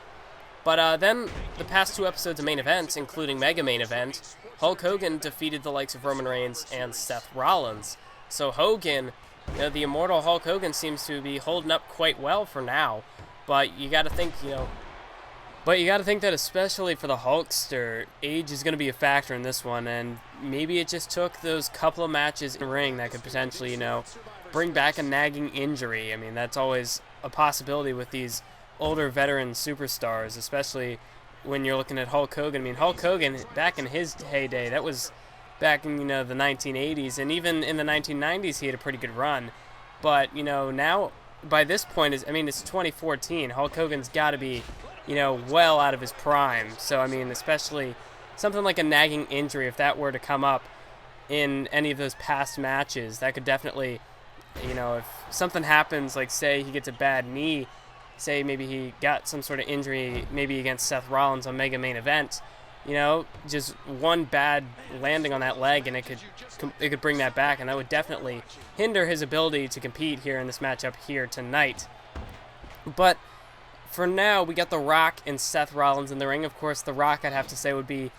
But then the past 2 episodes of main events, including Mega Main Event, Hulk Hogan defeated the likes of Roman Reigns and Seth Rollins. So Hogan, the immortal Hulk Hogan, seems to be holding up quite well for now. But you got to think, that especially for the Hulkster, age is going to be a factor in this one, and maybe it just took those couple of matches in the ring that could potentially, bring back a nagging injury. I mean, that's always a possibility with these older veteran superstars, especially when you're looking at Hulk Hogan. I mean, Hulk Hogan, back in his heyday, that was back in, the 1980s, and even in the 1990s, he had a pretty good run. But, now, by this point, it's 2014. Hulk Hogan's got to be, well out of his prime. So, especially something like a nagging injury, if that were to come up in any of those past matches, that could definitely, if something happens, like, say, he gets a bad knee, say maybe he got some sort of injury, maybe against Seth Rollins on Mega Main Event, just one bad landing on that leg, and it could bring that back, and that would definitely hinder his ability to compete here in this matchup here tonight. But for now, we got The Rock and Seth Rollins in the ring. Of course, The Rock, I'd have to say, would be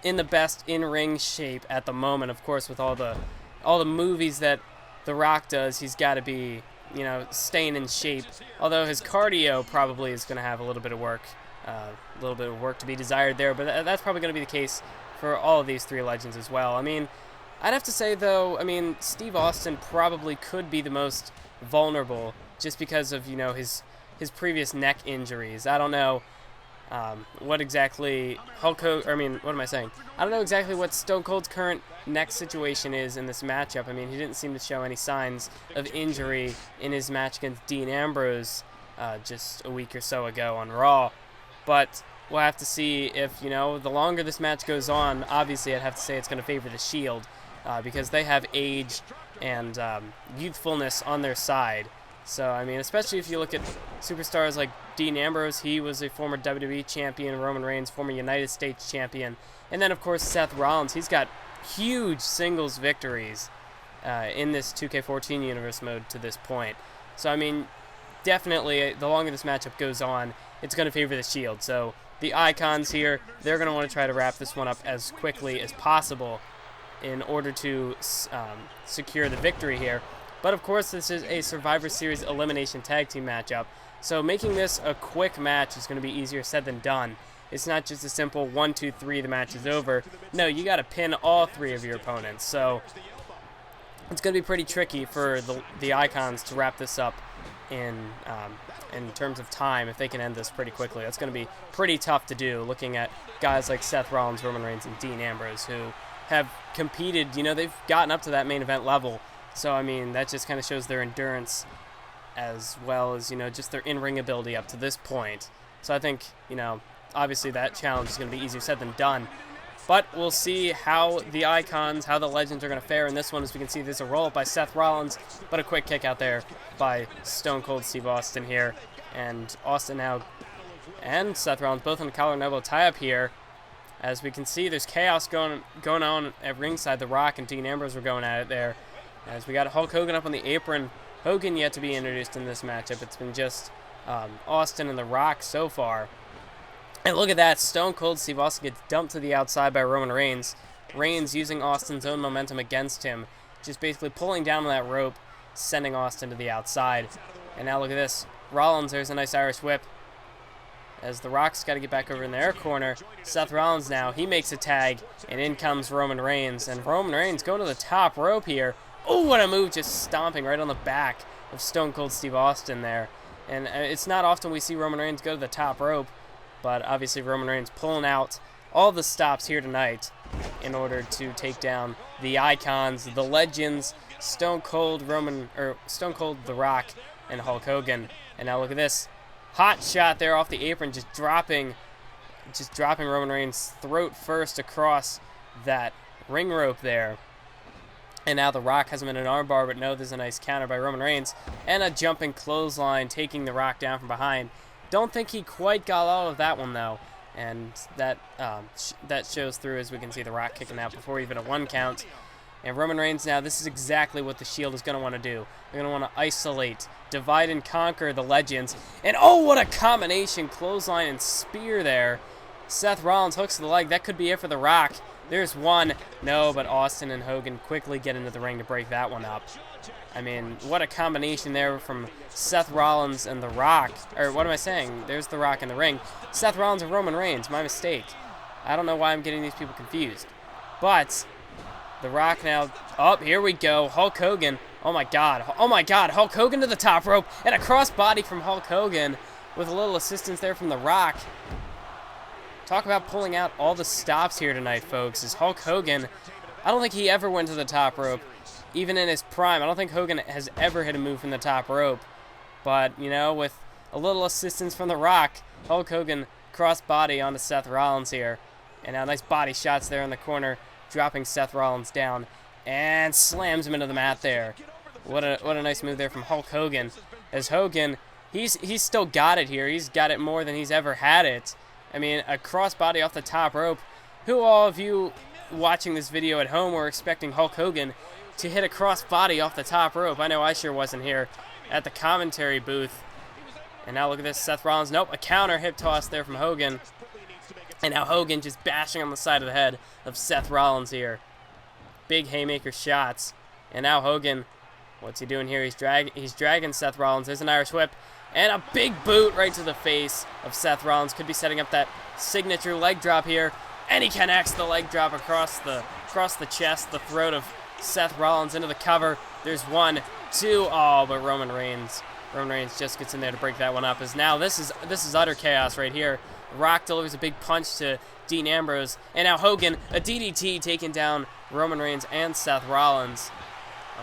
in the best in-ring shape at the moment. Of course, with all the movies that The Rock does, he's got to be, staying in shape. Although his cardio probably is going to have a little bit of work to be desired there. But that's probably going to be the case for all of these 3 legends as well. I'd have to say, though, Steve Austin probably could be the most vulnerable just because of, his previous neck injuries. I don't know what exactly what am I saying? I don't know exactly what Stone Cold's current neck situation is in this matchup. He didn't seem to show any signs of injury in his match against Dean Ambrose just a week or so ago on Raw. But we'll have to see if, the longer this match goes on, obviously I'd have to say it's going to favor the Shield because they have age and youthfulness on their side. So, especially if you look at superstars like Dean Ambrose, he was a former WWE champion, Roman Reigns, former United States champion, and then, of course, Seth Rollins. He's got huge singles victories in this 2K14 universe mode to this point. So, definitely, the longer this matchup goes on, it's going to favor the Shield. So, the Icons here, they're going to want to try to wrap this one up as quickly as possible in order to secure the victory here. But, of course, this is a Survivor Series elimination tag team matchup, so making this a quick match is going to be easier said than done. It's not just a simple 1, 2, 3, the match is over. No, you got to pin all 3 of your opponents, so it's going to be pretty tricky for the Icons to wrap this up in terms of time if they can end this pretty quickly. That's going to be pretty tough to do, looking at guys like Seth Rollins, Roman Reigns, and Dean Ambrose, who have competed, they've gotten up to that main event level. So, that just kind of shows their endurance as well as, just their in-ring ability up to this point. So I think, obviously that challenge is going to be easier said than done. But we'll see how the Icons, how the Legends are going to fare in this one. As we can see, there's a roll-up by Seth Rollins, but a quick kick out there by Stone Cold Steve Austin here. And Austin now and Seth Rollins both on the collar and elbow tie-up here. As we can see, there's chaos going on at ringside. The Rock and Dean Ambrose were going at it there. As we got Hulk Hogan up on the apron. Hogan yet to be introduced in this matchup. It's been just Austin and The Rock so far. And look at that. Stone Cold Steve Austin gets dumped to the outside by Roman Reigns. Reigns using Austin's own momentum against him. Just basically pulling down on that rope, sending Austin to the outside. And now look at this. Rollins, there's a nice Irish whip. As The Rock's got to get back over in their corner. Seth Rollins now, he makes a tag. And in comes Roman Reigns. And Roman Reigns going to the top rope here. Oh, what a move, just stomping right on the back of Stone Cold Steve Austin there. And it's not often we see Roman Reigns go to the top rope, but obviously Roman Reigns pulling out all the stops here tonight in order to take down the Icons, the Legends, Stone Cold The Rock, and Hulk Hogan. And now look at this. Hot shot there off the apron, just dropping Roman Reigns throat first across that ring rope there. And now The Rock has him in an armbar, but no, there's a nice counter by Roman Reigns. And a jumping clothesline, taking The Rock down from behind. Don't think he quite got all of that one, though. And that shows through, as we can see The Rock kicking out before even a 1 count. And Roman Reigns now, this is exactly what the Shield is going to want to do. They're going to want to isolate, divide and conquer the Legends. And oh, what a combination, clothesline and spear there. Seth Rollins hooks to the leg. That could be it for The Rock. There's one. No, but Austin and Hogan quickly get into the ring to break that one up. I mean, what a combination there from Seth Rollins and The Rock. Or what am I saying? There's The Rock in the ring. Seth Rollins and Roman Reigns. My mistake. I don't know why I'm getting these people confused. But The Rock now. Oh, here we go. Hulk Hogan. Oh, my God. Oh, my God. Hulk Hogan to the top rope. And a crossbody from Hulk Hogan with a little assistance there from The Rock. Talk about pulling out all the stops here tonight, folks, is Hulk Hogan. I don't think he ever went to the top rope, even in his prime. I don't think Hogan has ever hit a move from the top rope. But, you know, with a little assistance from The Rock, Hulk Hogan cross-body onto Seth Rollins here. And now nice body shots there in the corner, dropping Seth Rollins down. And slams him into the mat there. What a nice move there from Hulk Hogan. As Hogan, he's still got it here. He's got it more than he's ever had it. I mean, a crossbody off the top rope. Who all of you watching this video at home were expecting Hulk Hogan to hit a crossbody off the top rope? I know I sure wasn't here at the commentary booth. And now look at this, Seth Rollins. Nope, a counter hip toss there from Hogan. And now Hogan just bashing on the side of the head of Seth Rollins here. Big haymaker shots. And now Hogan, what's he doing here? He's dragging Seth Rollins. There's an Irish whip. And a big boot right to the face of Seth Rollins. Could be setting up that signature leg drop here. And he connects the leg drop across the chest, the throat of Seth Rollins into the cover. There's 1, 2. Oh, but Roman Reigns just gets in there to break that one up. As now this is utter chaos right here. Rock delivers a big punch to Dean Ambrose. And now Hogan, a DDT taking down Roman Reigns and Seth Rollins.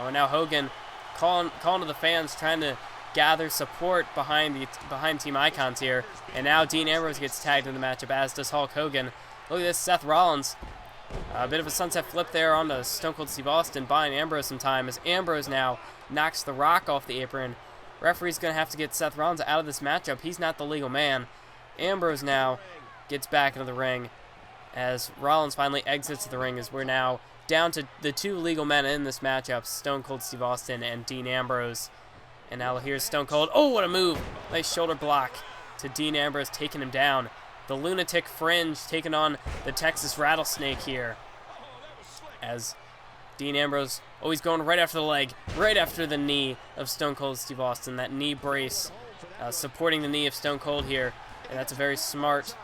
Oh, and now Hogan calling to the fans, trying to gather support behind Team Icons here. And now Dean Ambrose gets tagged in the matchup, as does Hulk Hogan. Look at this, Seth Rollins. A bit of a sunset flip there onto Stone Cold Steve Austin, buying Ambrose some time, as Ambrose now knocks The Rock off the apron. Referee's going to have to get Seth Rollins out of this matchup. He's not the legal man. Ambrose now gets back into the ring as Rollins finally exits the ring, as we're now down to the 2 legal men in this matchup, Stone Cold Steve Austin and Dean Ambrose. And now here's Stone Cold. Oh, what a move. Nice shoulder block to Dean Ambrose, taking him down. The Lunatic Fringe taking on the Texas Rattlesnake here. As Dean Ambrose always going right after the leg, right after the knee of Stone Cold Steve Austin. That knee brace supporting the knee of Stone Cold here. And that's a very smart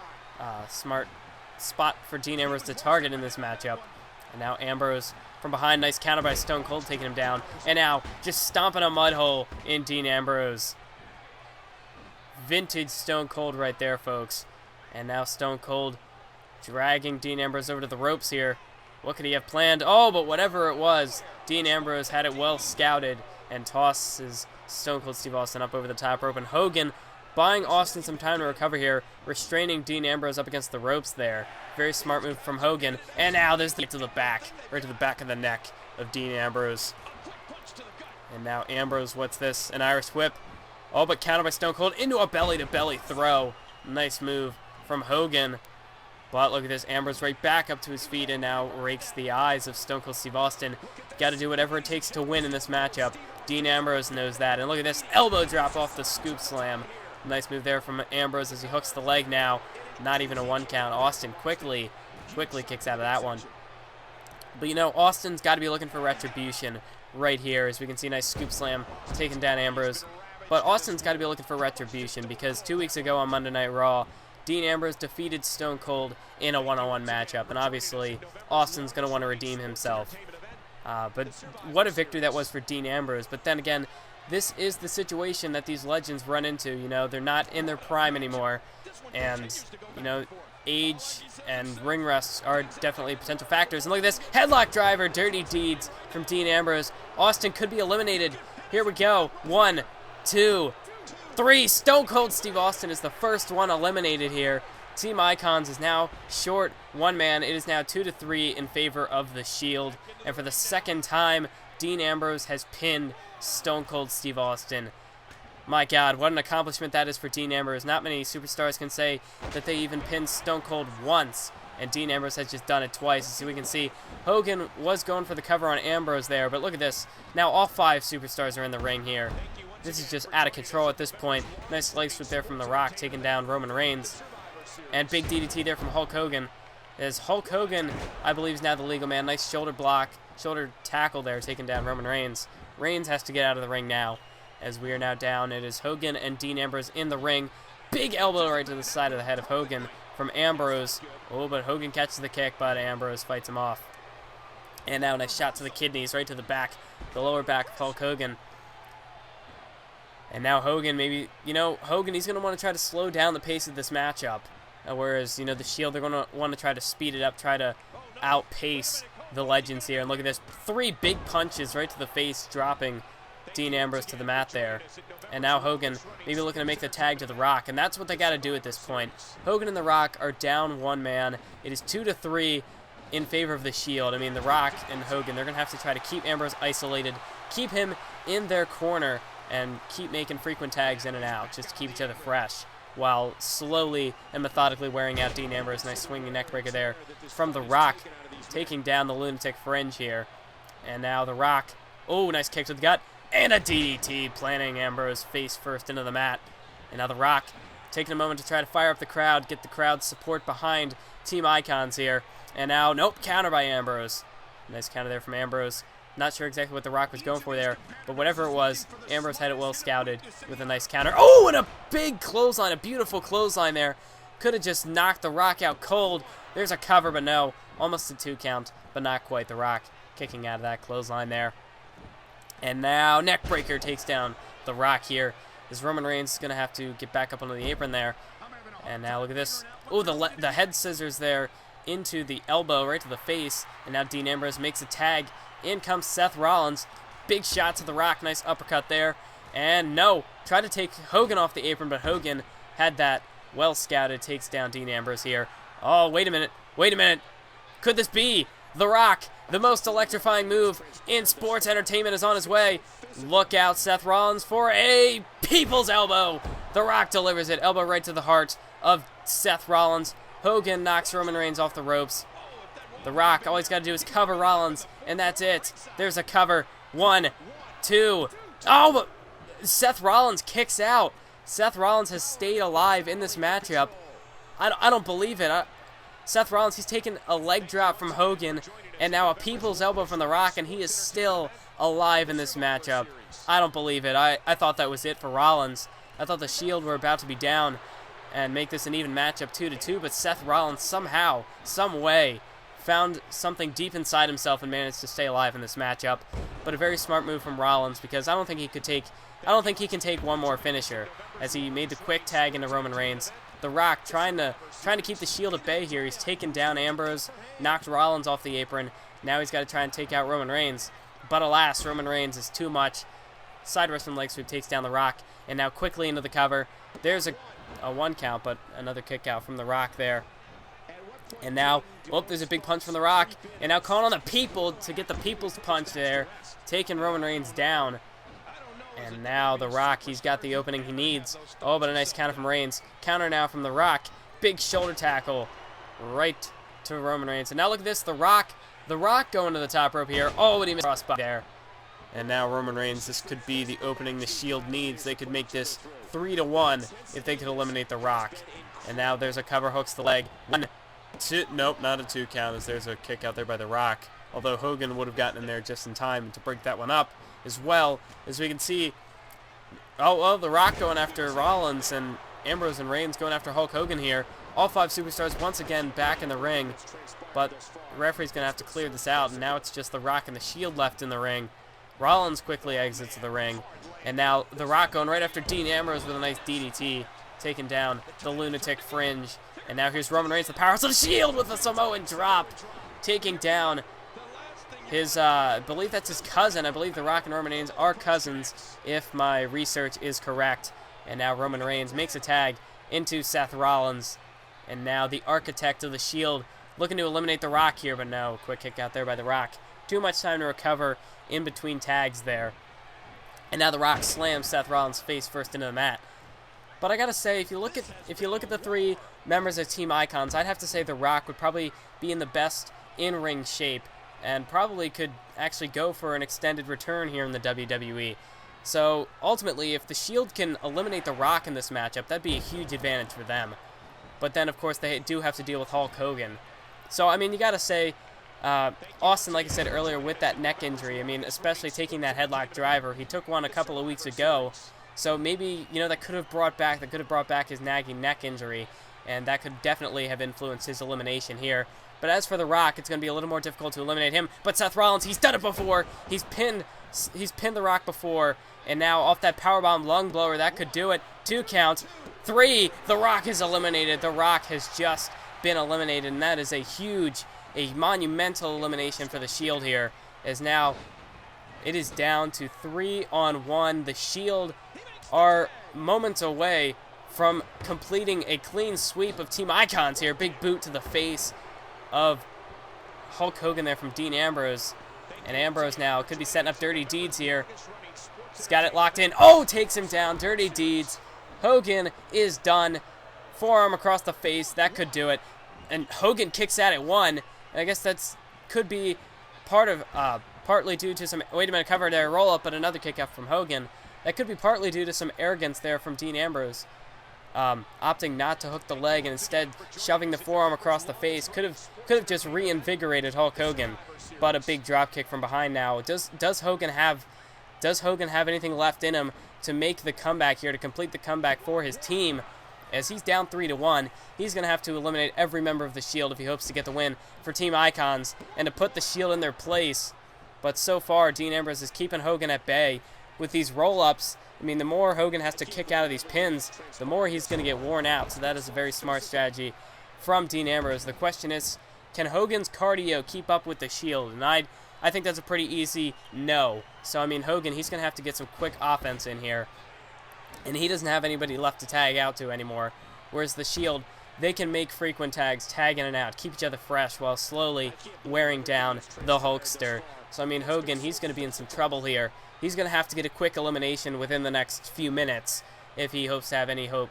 spot for Dean Ambrose to target in this matchup. And now Ambrose from behind, nice counter by Stone Cold, taking him down. And now just stomping a mud hole in Dean Ambrose. Vintage Stone Cold right there, folks. And now Stone Cold dragging Dean Ambrose over to the ropes here. What could he have planned? Oh, but whatever it was, Dean Ambrose had it well scouted and tosses Stone Cold Steve Austin up over the top rope. And Hogan buying Austin some time to recover here, restraining Dean Ambrose up against the ropes there. Very smart move from Hogan. And now there's right to the back of the neck of Dean Ambrose. And now Ambrose, what's this? An Irish whip. Oh, but countered by Stone Cold into a belly-to-belly throw. Nice move from Hogan. But look at this, Ambrose right back up to his feet and now rakes the eyes of Stone Cold Steve Austin. Got to do whatever it takes to win in this matchup. Dean Ambrose knows that. And look at this, elbow drop off the scoop slam. Nice move there from Ambrose as he hooks the leg now. Not even a 1 count. Austin quickly kicks out of that one. But you know, Austin's got to be looking for retribution right here, as we can see a nice scoop slam taking down Ambrose. But Austin's got to be looking for retribution because 2 weeks ago on Monday Night Raw, Dean Ambrose defeated Stone Cold in a one-on-one matchup, and obviously Austin's going to want to redeem himself. But what a victory that was for Dean Ambrose. But then again, this is the situation that these legends run into. You know, they're not in their prime anymore, and you know, age and ring rust are definitely potential factors. And look at this headlock driver, dirty deeds from Dean Ambrose. Austin could be eliminated. Here we go. 1, 2, 3. Stone Cold Steve Austin is the first one eliminated here. Team Icons is now short one man. It is now 2-3 in favor of the Shield. And for the second time, Dean Ambrose has pinned Stone Cold Steve Austin. My God, what an accomplishment that is for Dean Ambrose. Not many superstars can say that they even pinned Stone Cold once, and Dean Ambrose has just done it twice. As we can see, Hogan was going for the cover on Ambrose there, but look at this. Now all 5 superstars are in the ring here. This is just out of control at this point. Nice leg sweep there from The Rock, taking down Roman Reigns. And big DDT there from Hulk Hogan. As Hulk Hogan, I believe, is now the legal man. Nice shoulder block, shoulder tackle there, taking down Roman Reigns. Reigns has to get out of the ring now, as we are now down. It is Hogan and Dean Ambrose in the ring. Big elbow right to the side of the head of Hogan from Ambrose. Oh, but Hogan catches the kick, but Ambrose fights him off. And now a nice shot to the kidneys, right to the back, the lower back of Hulk Hogan. And now Hogan, maybe, Hogan, he's going to want to try to slow down the pace of this matchup. Whereas, the Shield, they're going to want to try to speed it up, try to outpace the Legends here. And look at this, 3 big punches right to the face, dropping Dean Ambrose to the mat there. And now Hogan maybe looking to make the tag to The Rock, and that's what they got to do at this point. Hogan and The Rock are down one man. It is 2-3 in favor of the Shield. I mean, The Rock and Hogan, they're going to have to try to keep Ambrose isolated, keep him in their corner, and keep making frequent tags in and out just to keep each other fresh, while slowly and methodically wearing out Dean Ambrose. Nice swinging neckbreaker there from The Rock, taking down the lunatic fringe here. And now The Rock, oh, nice kick to the gut, and a DDT, planting Ambrose face first into the mat. And now The Rock taking a moment to try to fire up the crowd, get the crowd's support behind Team Icons here. And now, nope, counter by Ambrose. Nice counter there from Ambrose. Not sure exactly what The Rock was going for there, but whatever it was, Ambrose had it well scouted with a nice counter. Oh, and a big clothesline, a beautiful clothesline there. Could have just knocked The Rock out cold. There's a cover, but no. Almost a 2 count, but not quite. The Rock kicking out of that clothesline there. And now neckbreaker takes down The Rock here, as Roman Reigns is going to have to get back up onto the apron there. And now look at this. Oh, the head scissors there into the elbow, right to the face. And now Dean Ambrose makes a tag. In comes Seth Rollins. Big shot to The Rock. Nice uppercut there. And no. Tried to take Hogan off the apron, but Hogan had that well scouted. Takes down Dean Ambrose here. Oh, wait a minute. Wait a minute. Could this be The Rock? The most electrifying move in sports entertainment is on his way. Look out, Seth Rollins, for a people's elbow. The Rock delivers it. Elbow right to the heart of Seth Rollins. Hogan knocks Roman Reigns off the ropes. The Rock, all he's got to do is cover Rollins, and that's it. There's a cover. 1, 2. Oh, but Seth Rollins kicks out. Seth Rollins has stayed alive in this matchup. I don't believe it. Seth Rollins, he's taken a leg drop from Hogan, and now a people's elbow from The Rock, and he is still alive in this matchup. I don't believe it. I thought that was it for Rollins. I thought the Shield were about to be down and make this an even matchup 2-2, but Seth Rollins somehow, some way, found something deep inside himself and managed to stay alive in this matchup. But a very smart move from Rollins, because I don't think he can take one more finisher, as he made the quick tag into Roman Reigns. The Rock trying to keep the Shield at bay here. He's taken down Ambrose, knocked Rollins off the apron. Now he's got to try and take out Roman Reigns. But alas, Roman Reigns is too much. Side wrestling leg sweep takes down The Rock, and now quickly into the cover. There's a 1 count, but another kick out from The Rock there. And now, oh, there's a big punch from The Rock. And now calling on the people to get the people's punch there, taking Roman Reigns down. And now The Rock, he's got the opening he needs. Oh, but a nice counter from Reigns. Counter now from The Rock. Big shoulder tackle right to Roman Reigns. And now look at this, The Rock going to the top rope here. Oh, but he missed crossbody there. And now Roman Reigns, this could be the opening the Shield needs. They could make this 3-1 if they could eliminate The Rock. And now there's a cover, hooks the leg. 1, 2, nope, not a 2 count, as there's a kick out there by The Rock. Although Hogan would have gotten in there just in time to break that one up. As well, as we can see, oh, well, The Rock going after Rollins, and Ambrose and Reigns going after Hulk Hogan here. All 5 superstars once again back in the ring, but the referee's going to have to clear this out, and now it's just The Rock and the Shield left in the ring. Rollins quickly exits the ring, and now The Rock going right after Dean Ambrose with a nice DDT, taking down the lunatic fringe. And now here's Roman Reigns, the powers of the Shield with a Samoan drop, taking down his, I believe that's his cousin. I believe The Rock and Roman Reigns are cousins, if my research is correct. And now Roman Reigns makes a tag into Seth Rollins. And now the architect of the Shield looking to eliminate The Rock here, but no. Quick kick out there by The Rock. Too much time to recover in between tags there. And now The Rock slams Seth Rollins face first into the mat. But I gotta say, if you look at the three members of Team Icons, I'd have to say The Rock would probably be in the best in-ring shape and probably could actually go for an extended return here in the WWE. So ultimately, if the Shield can eliminate The Rock in this matchup, that'd be a huge advantage for them. But then, of course, they do have to deal with Hulk Hogan. So, I mean, you gotta say, Austin, like I said earlier, with that neck injury, I mean, especially taking that headlock driver, he took one a couple of weeks ago. So maybe, that could have brought back his nagging neck injury, and that could definitely have influenced his elimination here. But as for The Rock, it's going to be a little more difficult to eliminate him. But Seth Rollins, he's done it before. He's pinned The Rock before, and now off that powerbomb lung blower, that could do it. 2 count. 3, The Rock is eliminated. The Rock has just been eliminated, and that is a monumental elimination for the Shield here, as now it is down to 3-on-1. The Shield are moments away from completing a clean sweep of Team Icons here. Big boot to the face of Hulk Hogan there from Dean Ambrose. And Ambrose now could be setting up Dirty Deeds here. He's got it locked in. Oh, takes him down. Dirty Deeds. Hogan is done. Forearm across the face. That could do it. And Hogan kicks at it 1. And I guess that's could be partly due to some... Wait a minute, cover there. Roll up, but another kick out from Hogan. That could be partly due to some arrogance there from Dean Ambrose. Opting not to hook the leg and instead shoving the forearm across the face. Could have just reinvigorated Hulk Hogan. But a big drop kick from behind now. Does Hogan have anything left in him to make the comeback here, to complete the comeback for his team? As he's down 3-1, he's going to have to eliminate every member of the Shield if he hopes to get the win for Team Icons and to put the Shield in their place. But so far, Dean Ambrose is keeping Hogan at bay with these roll-ups. I mean, the more Hogan has to kick out of these pins, the more he's going to get worn out. So that is a very smart strategy from Dean Ambrose. The question is, can Hogan's cardio keep up with the Shield? And I think that's a pretty easy no. So, I mean, Hogan, he's going to have to get some quick offense in here. And he doesn't have anybody left to tag out to anymore. Whereas the Shield, they can make frequent tags, tag in and out, keep each other fresh while slowly wearing down the Hulkster. So, I mean, Hogan, he's going to be in some trouble here. He's going to have to get a quick elimination within the next few minutes if he hopes to have any hope.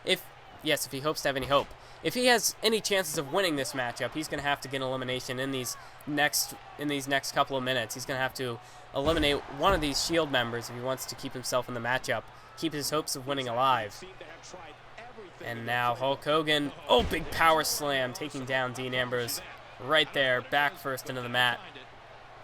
If he hopes to have any hope. If he has any chances of winning this matchup, he's going to have to get an elimination in these next couple of minutes. He's going to have to eliminate one of these Shield members if he wants to keep himself in the matchup, keep his hopes of winning alive. And now Hulk Hogan, oh, big power slam, taking down Dean Ambrose right there, back first into the mat.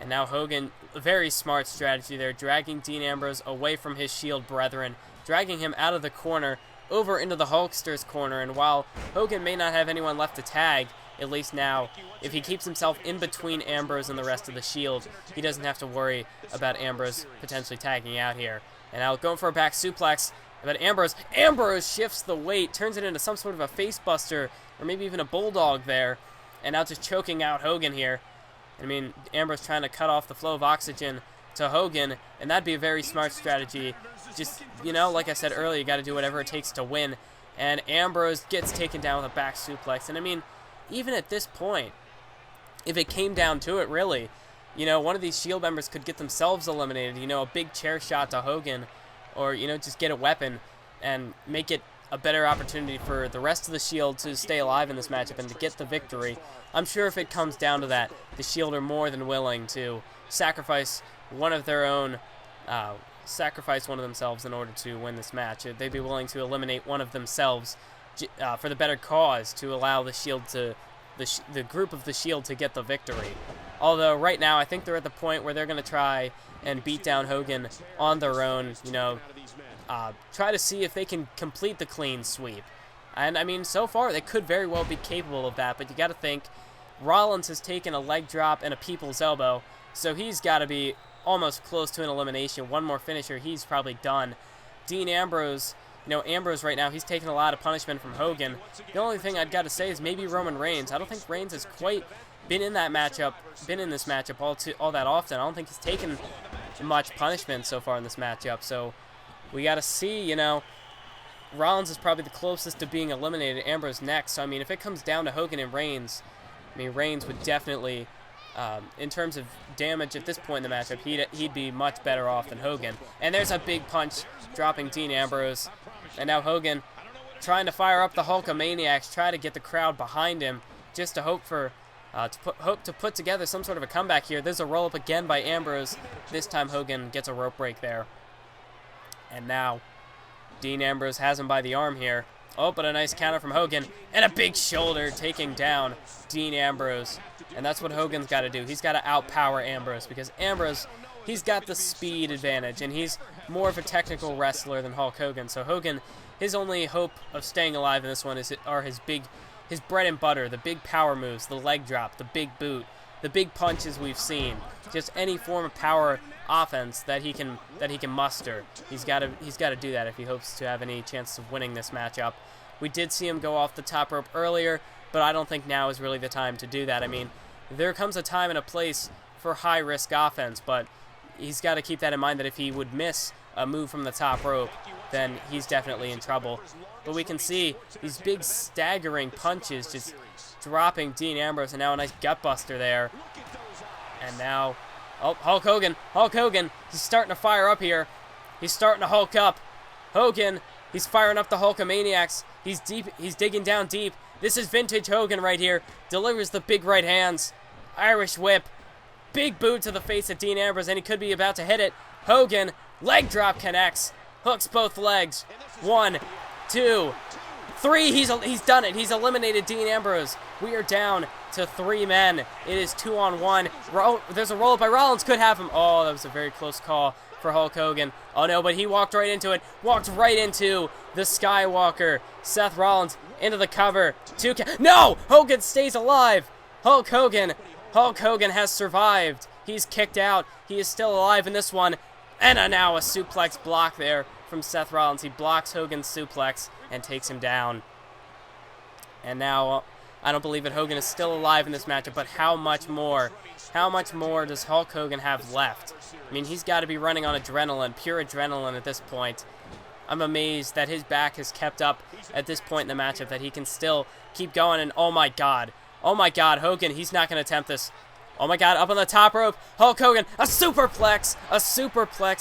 And now Hogan, a very smart strategy there, dragging Dean Ambrose away from his Shield brethren, dragging him out of the corner, over into the Hulkster's corner. And while Hogan may not have anyone left to tag, at least now, if he keeps himself in between Ambrose and the rest of the Shield, he doesn't have to worry about Ambrose potentially tagging out here. And now going for a back suplex, but Ambrose shifts the weight, turns it into some sort of a face buster, or maybe even a bulldog there, and now just choking out Hogan here. I mean, Ambrose trying to cut off the flow of oxygen to Hogan, and that'd be a very smart strategy. Just, like I said earlier, you got to do whatever it takes to win. And Ambrose gets taken down with a back suplex. And I mean, even at this point, if it came down to it, really, one of these Shield members could get themselves eliminated. A big chair shot to Hogan, or, just get a weapon and make it a better opportunity for the rest of the Shield to stay alive in this matchup and to get the victory. I'm sure if it comes down to that, the Shield are more than willing to sacrifice one of their own, sacrifice one of themselves in order to win this match. They'd be willing to eliminate one of themselves for the better cause, to allow the Shield to, the group of the Shield to get the victory. Although right now I think they're at the point where they're going to try and beat down Hogan on their own, try to see if they can complete the clean sweep. And I mean, so far they could very well be capable of that, but you got to think Rollins has taken a leg drop and a people's elbow, so he's got to be almost close to an elimination. One more finisher, he's probably done. Dean Ambrose, Ambrose right now, he's taking a lot of punishment from Hogan. The only thing I'd got to say is maybe Roman Reigns. I don't think Reigns has quite been in this matchup all that often. I don't think he's taken much punishment so far in this matchup. So we got to see, Rollins is probably the closest to being eliminated. Ambrose next. So, I mean, if it comes down to Hogan and Reigns, I mean, Reigns would definitely, in terms of damage at this point in the matchup, he'd be much better off than Hogan. And there's a big punch dropping Dean Ambrose. And now Hogan trying to fire up the Hulkamaniacs, try to get the crowd behind him, just to hope to put together some sort of a comeback here. There's a roll-up again by Ambrose. This time Hogan gets a rope break there. And now Dean Ambrose has him by the arm here. Oh, but a nice counter from Hogan. And a big shoulder taking down Dean Ambrose. And that's what Hogan's got to do. He's got to outpower Ambrose, because Ambrose, he's got the speed advantage, and he's more of a technical wrestler than Hulk Hogan. So Hogan, his only hope of staying alive in this one are his bread and butter, the big power moves, the leg drop, the big boot, the big punches we've seen. Just any form of power offense that he can muster. He's got to do that if he hopes to have any chance of winning this matchup. We did see him go off the top rope earlier, but I don't think now is really the time to do that. I mean, there comes a time and a place for high-risk offense, but he's got to keep that in mind, that if he would miss a move from the top rope, then he's definitely in trouble. But we can see these big staggering punches just dropping Dean Ambrose, and now a nice gutbuster there. And now, oh, Hulk Hogan, he's starting to fire up here. He's starting to Hulk up. Hogan, he's firing up the Hulkamaniacs. He's digging down deep. This is vintage Hogan right here. Delivers the big right hands. Irish whip. Big boot to the face of Dean Ambrose, and he could be about to hit it. Hogan, leg drop connects. Hooks both legs. 1, 2, 3. He's done it. He's eliminated Dean Ambrose. We are down to 3 men. It is 2-on-1. There's a roll-up by Rollins. Could have him. Oh, that was a very close call for Hulk Hogan. Oh, no, but he walked right into it. Walked right into the Skywalker. Seth Rollins into the cover. No! Hogan stays alive. Hulk Hogan has survived. He's kicked out. He is still alive in this one. And now a suplex block there from Seth Rollins. He blocks Hogan's suplex and takes him down. And now, I don't believe that Hogan is still alive in this matchup, but how much more? How much more does Hulk Hogan have left? I mean, he's got to be running on adrenaline, pure adrenaline at this point. I'm amazed that his back has kept up at this point in the matchup, that he can still keep going. And oh my God, Hogan, he's not going to attempt this. Oh my God, up on the top rope, Hulk Hogan, a superplex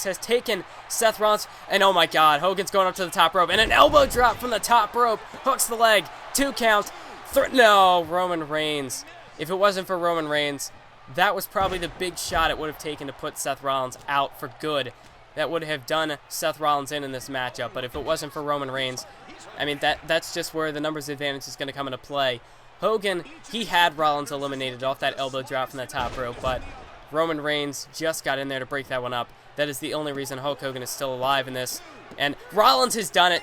has taken Seth Rollins, and oh my God, Hogan's going up to the top rope, and an elbow drop from the top rope, hooks the leg, 2 count, no, Roman Reigns. If it wasn't for Roman Reigns, that was probably the big shot it would have taken to put Seth Rollins out for good. That would have done Seth Rollins in this matchup, but if it wasn't for Roman Reigns, I mean, that's just where the numbers advantage is going to come into play. Hogan, he had Rollins eliminated off that elbow drop from the top rope, but Roman Reigns just got in there to break that one up. That is the only reason Hulk Hogan is still alive in this. And Rollins has done it.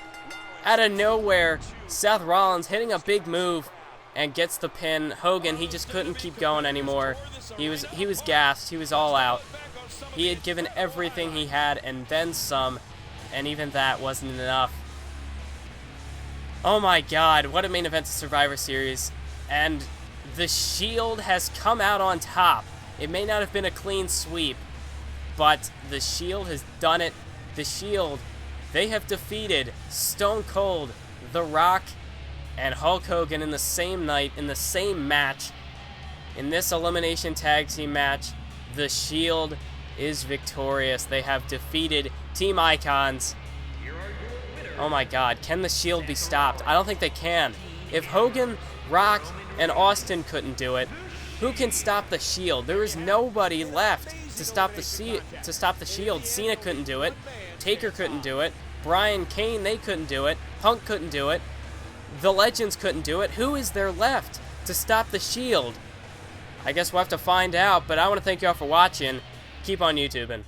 Out of nowhere, Seth Rollins hitting a big move and gets the pin. Hogan, he just couldn't keep going anymore. He was gassed. He was all out. He had given everything he had and then some, and even that wasn't enough. Oh my God, what a main event of Survivor Series. And the Shield has come out on top. It may not have been a clean sweep, but the Shield has done it. The Shield, they have defeated Stone Cold, The Rock, and Hulk Hogan in the same night, in the same match. In this elimination tag team match, the Shield is victorious. They have defeated Team Icons. Oh my God, can the Shield be stopped? I don't think they can. If Hogan, Rock, and Austin couldn't do it, who can stop the Shield? There is nobody left to stop the Shield. Cena couldn't do it. Taker couldn't do it. Bryan, Kane, they couldn't do it. Punk couldn't do it. The Legends couldn't do it. Who is there left to stop the Shield? I guess we'll have to find out, but I want to thank you all for watching. Keep on YouTubing.